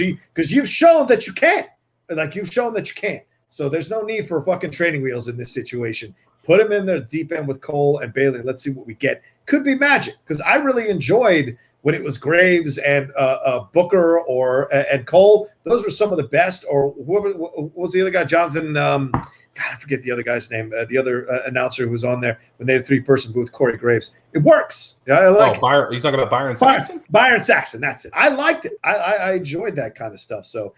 you've shown that you can't. Like, you've shown that you can't. So there's no need for fucking training wheels in this situation. Put him in there deep end with Cole and Bayley. Let's see what we get. Could be magic, because I really enjoyed when it was Graves and Booker and Cole. Those were some of the best. Or whoever what was the other guy, Jonathan. God, I forget the other guy's name. The other announcer who was on there when they had a 3-person booth, Corey Graves. It works. I like it. Are you talking about Byron Saxton? Byron Saxton, that's it. I liked it. I enjoyed that kind of stuff. So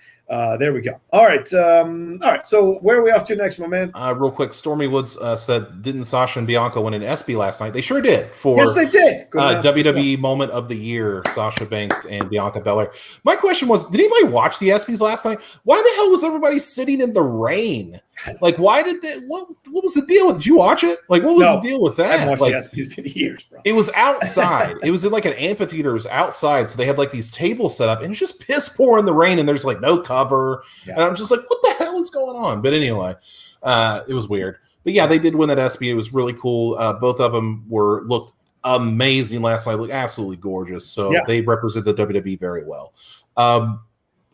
there we go. All right. So where are we off to next, my man? Real quick, Stormy Woods said, didn't Sasha and Bianca win an ESPY last night? They sure did. Yes, they did. WWE Moment of the Year, Sasha Banks and Bianca Belair. My question was, did anybody watch the ESPYs last night? Why the hell was everybody sitting in the rain? Like, why did they? What was the deal? Did you watch it? Like, what was the deal with that? I haven't watched the ESPYs in years, bro. It was outside. It was in like an amphitheater. It was outside. So they had like these tables set up, and it's just piss poor in the rain, and there's like no cover. Yeah. And I'm just like, what the hell is going on? But anyway, it was weird. But yeah, they did win that ESPY. It was really cool. Both of them looked amazing last night. Looked absolutely gorgeous. So they represent the WWE very well.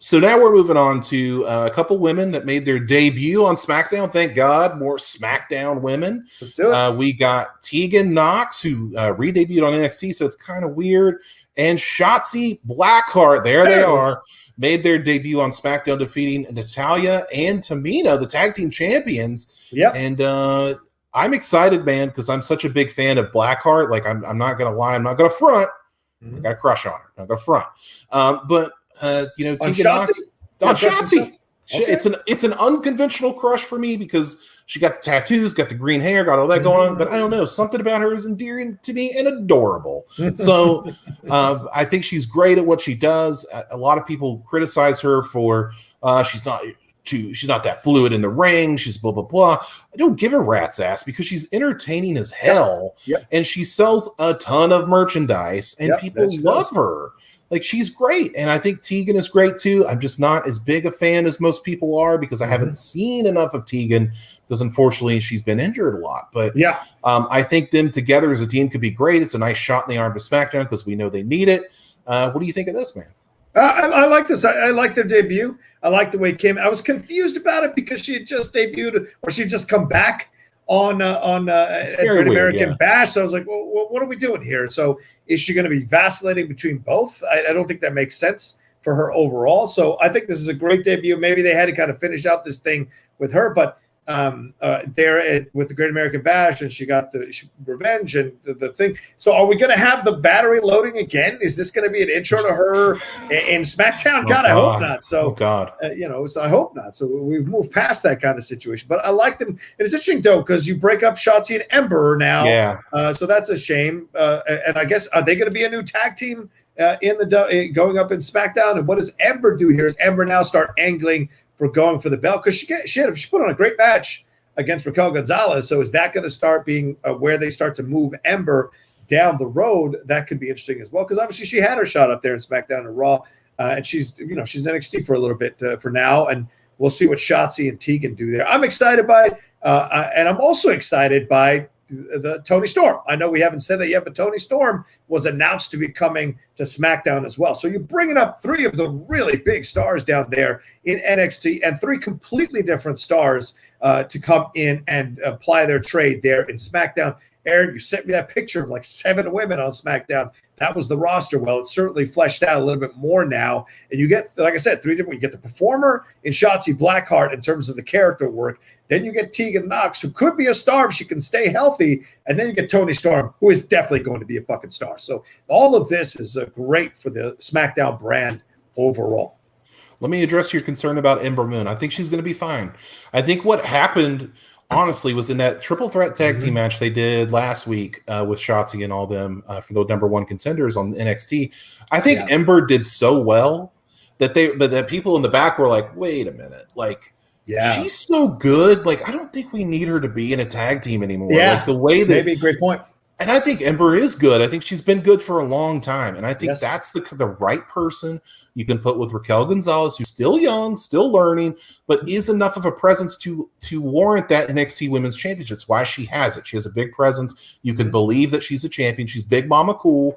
So now we're moving on to a couple women that made their debut on SmackDown. Thank God, more SmackDown women. Let's do it. We got Tegan Knox, who re-debuted on NXT, so it's kind of weird. And Shotzi Blackheart, there they are, made their debut on SmackDown, defeating Natalya and Tamina, the tag team champions. Yeah. And I'm excited, man, because I'm such a big fan of Blackheart. Like, I'm not going to lie. I'm not going to front. I got a crush on her. I'm not going to front. But Tegan Knox on Shotzi. Okay. It's an unconventional crush for me because she got the tattoos, got the green hair, got all that going on. But I don't know, something about her is endearing to me and adorable. So I think she's great at what she does. A lot of people criticize her for she's not that fluid in the ring. She's blah blah blah. I don't give a rat's ass because she's entertaining as hell, and she sells a ton of merchandise, and people love her. Like, she's great, and I think Tegan is great too. I'm just not as big a fan as most people are because I haven't seen enough of Tegan because unfortunately she's been injured a lot. But I think them together as a team could be great. It's a nice shot in the arm to SmackDown because we know they need it. What do you think of this, man? I like this. I like their debut. I like the way it came. I was confused about it because she had just debuted or she had just come back on Great American Bash. So I was like, well, what are we doing here? So is she going to be vacillating between both? I don't think that makes sense for her overall. So I think this is a great debut. Maybe they had to kind of finish out this thing with her, but with the Great American Bash, and she got the revenge and the thing. So are we going to have the battery loading again? Is this going to be an intro to her in SmackDown? God, I hope not. So, so I hope not. So we've moved past that kind of situation. But I like them. And it's interesting, though, because you break up Shotzi and Ember now. Yeah. So that's a shame. And I guess, are they going to be a new tag team going up in SmackDown? And what does Ember do here? Does Ember now start angling for going for the belt? Because she put on a great match against Raquel Gonzalez. So is that going to start being where they start to move Ember down the road? That could be interesting as well. Because obviously she had her shot up there in SmackDown and Raw, and she's NXT for a little bit for now, and we'll see what Shotzi and Tegan do there. I'm excited by, and I'm also excited by the Toni Storm. I know we haven't said that yet, but Toni Storm was announced to be coming to SmackDown as well. So you're bringing up three of the really big stars down there in NXT and three completely different stars to come in and apply their trade there in SmackDown. Aaron, you sent me that picture of like 7 women on SmackDown. That was the roster. Well, it's certainly fleshed out a little bit more now. And you get, like I said, 3 different. You get the performer in Shotzi Blackheart in terms of the character work. Then you get Tegan Knox, who could be a star if she can stay healthy. And then you get Toni Storm, who is definitely going to be a fucking star. So all of this is great for the SmackDown brand overall. Let me address your concern about Ember Moon. I think she's going to be fine. I think what happened, honestly, was in that triple threat tag team match they did last week with Shotzi and all them for the number 1 contenders on NXT. I think Ember did so well that that people in the back were like, wait a minute, like, she's so good. Like, I don't think we need her to be in a tag team anymore. Yeah, like the way that maybe a great point. And I think Ember is good. I think she's been good for a long time. And I think that's the right person you can put with Raquel Gonzalez, who's still young, still learning, but is enough of a presence to warrant that NXT Women's Championship. It's why she has it. She has a big presence. You can believe that she's a champion. She's Big Mama Cool.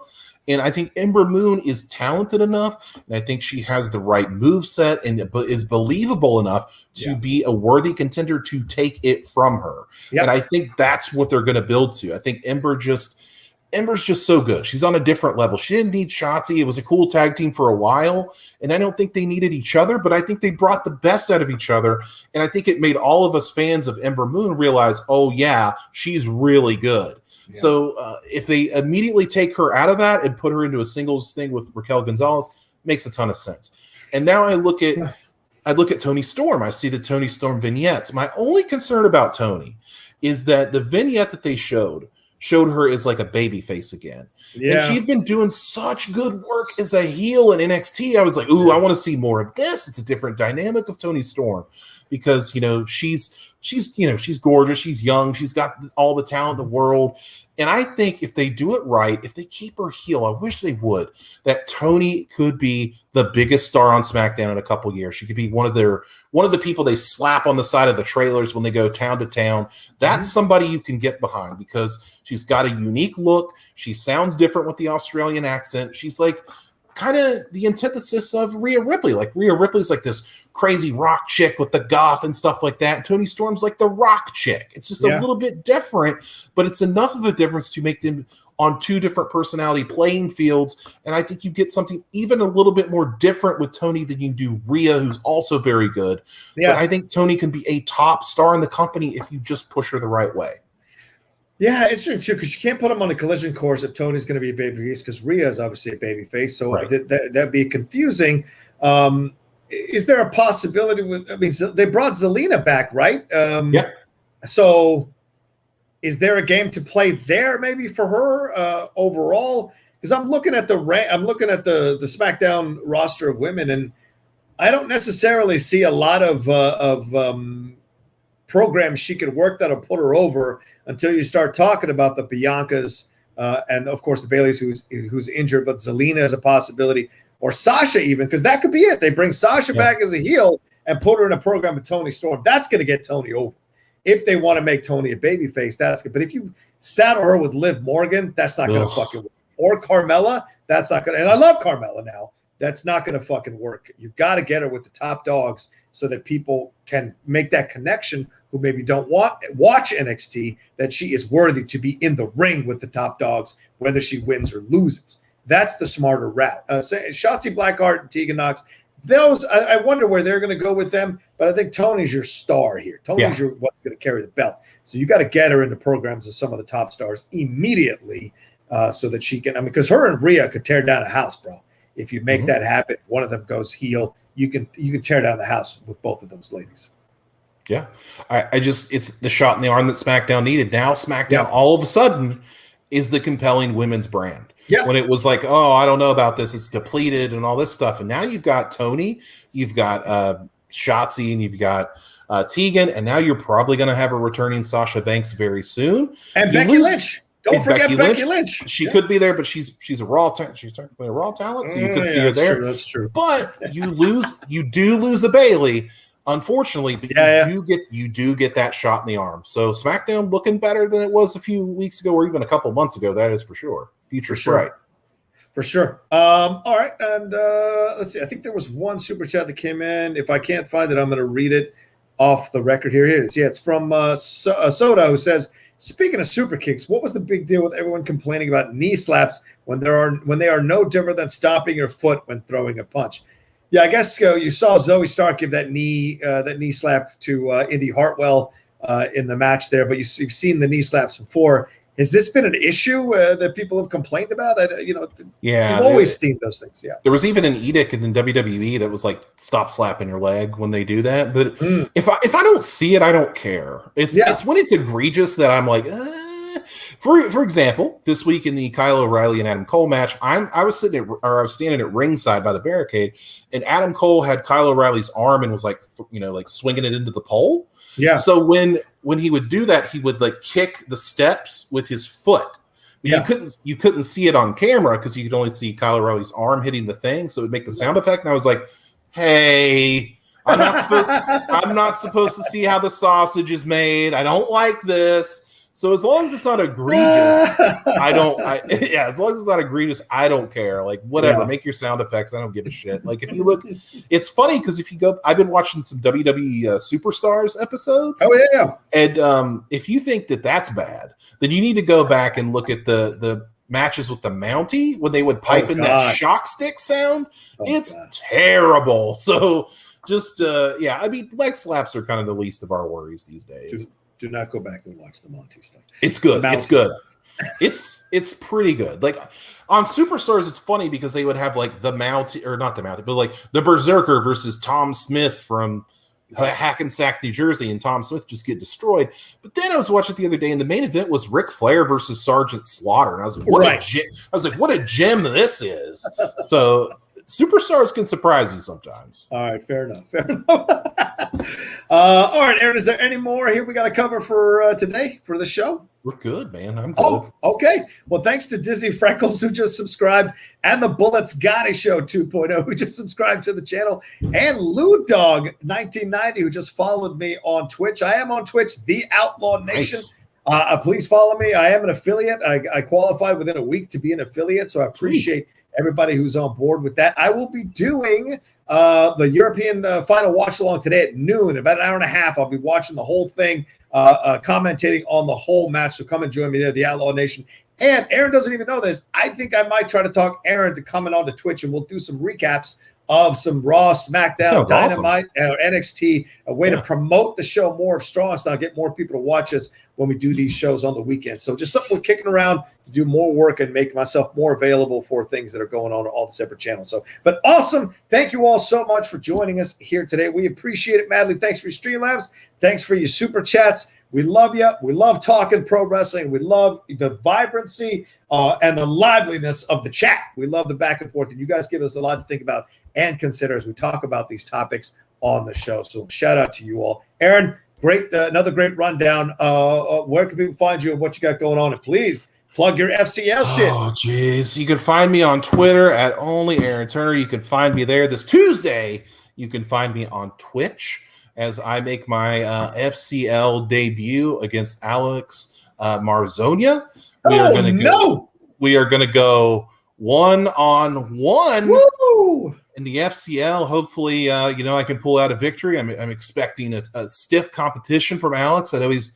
And I think Ember Moon is talented enough, and I think she has the right moveset and is believable enough to be a worthy contender to take it from her. Yep. And I think that's what they're going to build to. I think Ember's just so good. She's on a different level. She didn't need Shotzi. It was a cool tag team for a while, and I don't think they needed each other, but I think they brought the best out of each other, and I think it made all of us fans of Ember Moon realize, oh, yeah, she's really good. Yeah. So if they immediately take her out of that and put her into a singles thing with Raquel Gonzalez, makes a ton of sense. And now I look at Toni Storm. I see the Toni Storm vignettes. My only concern about Toni is that the vignette that they showed her as like a baby face again. Yeah. And she'd been doing such good work as a heel in NXT. I was like, ooh, I want to see more of this. It's a different dynamic of Toni Storm because, she's gorgeous. She's young. She's got all the talent in the world. And I think if they do it right, if they keep her heel, I wish they would, that Toni could be the biggest star on SmackDown in a couple years. She could be one of the people they slap on the side of the trailers when they go town to town. That's somebody you can get behind because she's got a unique look. She sounds different with the Australian accent. She's like kind of the antithesis of Rhea Ripley. Like Rhea Ripley's like this crazy rock chick with the goth and stuff like that. Toni Storm's like the rock chick. It's just a little bit different, but it's enough of a difference to make them on two different personality playing fields. And I think you get something even a little bit more different with Toni than you do Rhea, who's also very good. Yeah. But I think Toni can be a top star in the company if you just push her the right way. Yeah, it's true too, because you can't put them on a collision course if Toni's going to be a babyface, because Rhea is obviously a babyface, so that'd be confusing. Is there a possibility they brought Zelina back, right? So is there a game to play there maybe for her overall? Because I'm looking at the SmackDown roster of women, and I don't necessarily see a lot of programs she could work that'll put her over until you start talking about the Biancas and, of course, the Baileys who's injured, but Zelina is a possibility, or Sasha even, because that could be it. They bring Sasha back as a heel and put her in a program with Toni Storm. That's going to get Toni over. If they want to make Toni a babyface, that's good. But if you saddle her with Liv Morgan, that's not going to fucking work. Or Carmella, that's not going to. And I love Carmella now. That's not going to fucking work. You've got to get her with the top dogs so that people can make that connection who maybe don't watch NXT, that she is worthy to be in the ring with the top dogs, whether she wins or loses. That's the smarter route. Shotzi Blackheart and Tegan Knox, those I wonder where they're going to go with them, but I think Toni's your star here. Toni's what's going to carry the belt. So you got to get her into programs of some of the top stars immediately so that she can, because her and Rhea could tear down a house, bro. If you make that happen, if one of them goes heel, you can tear down the house with both of those ladies. Yeah. It's the shot in the arm that SmackDown needed. Now SmackDown all of a sudden is the compelling women's brand. Yeah. When it was like, oh, I don't know about this, it's depleted and all this stuff. And now you've got Toni, you've got Shotzi, and you've got Tegan, and now you're probably going to have a returning Sasha Banks very soon. And Becky Lynch. Don't forget Becky Lynch. She could be there, but she's a raw talent. She's technically a raw talent, so you could see her there. That's true. But you do lose a Bayley, unfortunately. But you do get that shot in the arm. So SmackDown looking better than it was a few weeks ago, or even a couple months ago. That is for sure. Future's bright. For sure. All right, and let's see. I think there was one super chat that came in. If I can't find it, I'm going to read it off the record here. Here it is. Yeah, it's from Soda, who says, speaking of super kicks, what was the big deal with everyone complaining about knee slaps when they are no different than stomping your foot when throwing a punch? Yeah, I guess you saw Zoe Stark give that knee slap to Indy Hartwell in the match there, but you've seen the knee slaps before. Has this been an issue that people have complained about? You've always seen those things. Yeah, there was even an edict in WWE that was like, stop slapping your leg when they do that. But if I don't see it, I don't care. It's when it's egregious that I'm like, For example, this week in the Kyle O'Reilly and Adam Cole match, I was standing at ringside by the barricade, and Adam Cole had Kyle O'Reilly's arm and was like swinging it into the pole. Yeah. So when he would do that, he would like kick the steps with his foot. Yeah. You couldn't see it on camera because you could only see Kyle O'Reilly's arm hitting the thing, so it would make the sound effect. And I was like, "Hey, I'm not supposed to see how the sausage is made. I don't like this." So as long as it's not egregious, as long as it's not egregious, I don't care. Like, whatever, make your sound effects. I don't give a shit. Like, if you look, it's funny because if you go, I've been watching some WWE Superstars episodes. Oh, yeah. And if you think that that's bad, then you need to go back and look at the matches with the Mountie when they would pipe in that shock stick sound. It's terrible. So just, I mean, leg slaps are kind of the least of our worries these days. Do not go back and watch the Monty stuff. It's good. It's good. It's pretty good. Like on Superstars, it's funny because they would have like the Mountie, or not the Mountie, but like the Berserker versus Tom Smith from Hackensack, New Jersey, and Tom Smith just get destroyed. But then I was watching it the other day, and the main event was Ric Flair versus Sergeant Slaughter, and I was like, what a gem this is. So Superstars can surprise you sometimes. All right, fair enough. All right, Aaron, is there any more here we got to cover for today for the show? We're good, man. I'm good. Oh, okay. Well, thanks to Dizzy Freckles, who just subscribed, and the Bullets Gotti Show 2.0, who just subscribed to the channel, and Lou Dog 1990, who just followed me on Twitch. I am on Twitch, The Outlaw Nation. Nice. Please follow me. I am an affiliate. I qualified within a week to be an affiliate, so I appreciate everybody who's on board with that. I will be doing the European final watch along today at noon, about an hour and a half. I'll be watching the whole thing, commentating on the whole match. So come and join me there, the Outlaw Nation. And Aaron doesn't even know this. I think I might try to talk Aaron to coming on to Twitch, and we'll do some recaps of some Raw, Smackdown, Dynamite, NXT, a way to promote the show more of Strong Style, get more people to watch us when we do these shows on the weekend. So just something we're kicking around to do more work and make myself more available for things that are going on all the separate channels. So, but awesome. Thank you all so much for joining us here today. We appreciate it madly. Thanks for your Streamlabs. Thanks for your super chats. We love you. We love talking pro wrestling. We love the vibrancy and the liveliness of the chat. We love the back and forth. And you guys give us a lot to think about and consider as we talk about these topics on the show. So shout out to you all. Aaron, great, another great rundown. Where can people find you and what you got going on? And please plug your FCL shit. Oh, geez. You can find me on Twitter at only Aaron Turner. You can find me there this Tuesday. You can find me on Twitch as I make my FCL debut against Alex Marzonia. We are going to go one-on-one. Woo! In the FCL. Hopefully, I can pull out a victory. I'm expecting a stiff competition from Alex. I know he's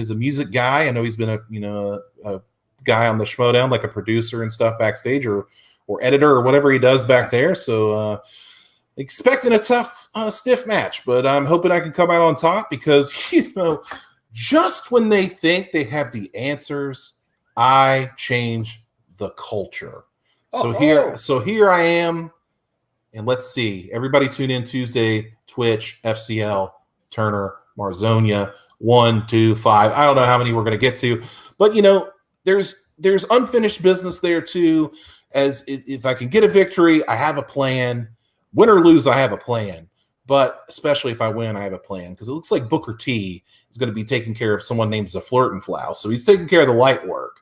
a music guy. I know he's been a guy on the Schmodown, like a producer and stuff backstage or editor or whatever he does back there. So expecting a tough, stiff match, but I'm hoping I can come out on top because, just when they think they have the answers, I change the culture. So here I am. And let's see. Everybody tune in Tuesday, Twitch, FCL, Turner, Marzonia, 1, 2, 5. I don't know how many we're going to get to. But, there's unfinished business there, too. As if I can get a victory, I have a plan. Win or lose, I have a plan. But especially if I win, I have a plan. Because it looks like Booker T is going to be taking care of someone named Zaflirtenflow. So he's taking care of the light work.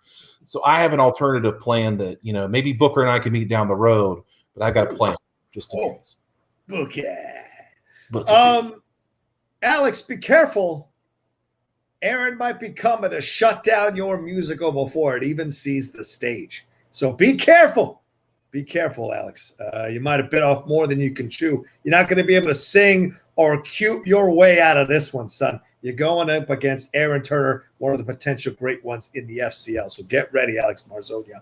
So I have an alternative plan that, maybe Booker and I can meet down the road. But I got a plan. Just in case. Okay. Alex, be careful. Aaron might be coming to shut down your musical before it even sees the stage. So be careful. Be careful, Alex. You might have bit off more than you can chew. You're not going to be able to sing or cute your way out of this one, son. You're going up against Aaron Turner, one of the potential great ones in the FCL. So get ready, Alex Marzonia.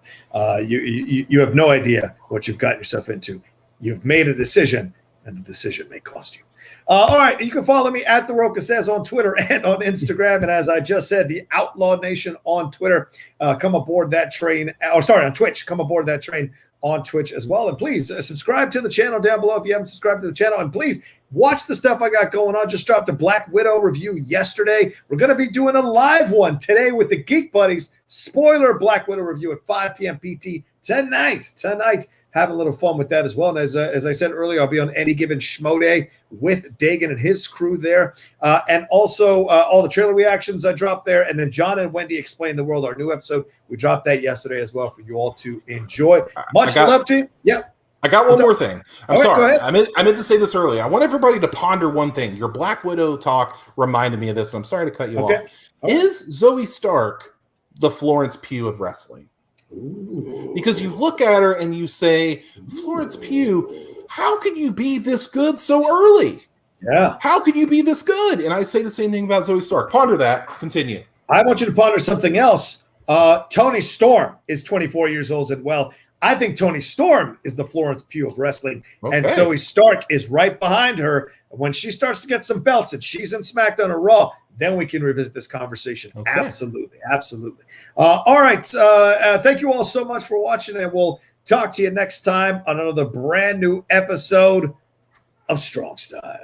You have no idea what you've gotten yourself into. You've made a decision, and the decision may cost you. All right, you can follow me at The Rocha Says on Twitter and on Instagram. And as I just said, the Outlaw Nation on Twitter. Come aboard that train. On Twitch. Come aboard that train on Twitch as well. And please subscribe to the channel down below if you haven't subscribed to the channel. And please watch the stuff I got going on. Just dropped a Black Widow review yesterday. We're going to be doing a live one today with the Geek Buddies. Spoiler Black Widow review at 5 p.m. PT tonight. Having a little fun with that as well. And as I said earlier, I'll be on any given Schmo Day with Tegan and his crew there. And also all the trailer reactions I dropped there. And then John and Wendy Explain the World, our new episode. We dropped that yesterday as well for you all to enjoy. Much love to you. Yeah. I got one more thing. I'm right, sorry. I meant to say this earlier. I want everybody to ponder one thing. Your Black Widow talk reminded me of this, and I'm sorry to cut you off. Is Zoe Stark the Florence Pugh of wrestling? Ooh. Because you look at her and you say, Florence Pugh, how can you be this good so early? Yeah. How can you be this good? And I say the same thing about Zoe Stark. Ponder that. Continue. I want you to ponder something else. Toni Storm is 24 years old as well. I think Toni Storm is the Florence Pugh of wrestling, and Zoe Stark is right behind her. When she starts to get some belts and she's in SmackDown or Raw, then we can revisit this conversation. Okay. Absolutely. All right. Thank you all so much for watching, and we'll talk to you next time on another brand new episode of Strong Style.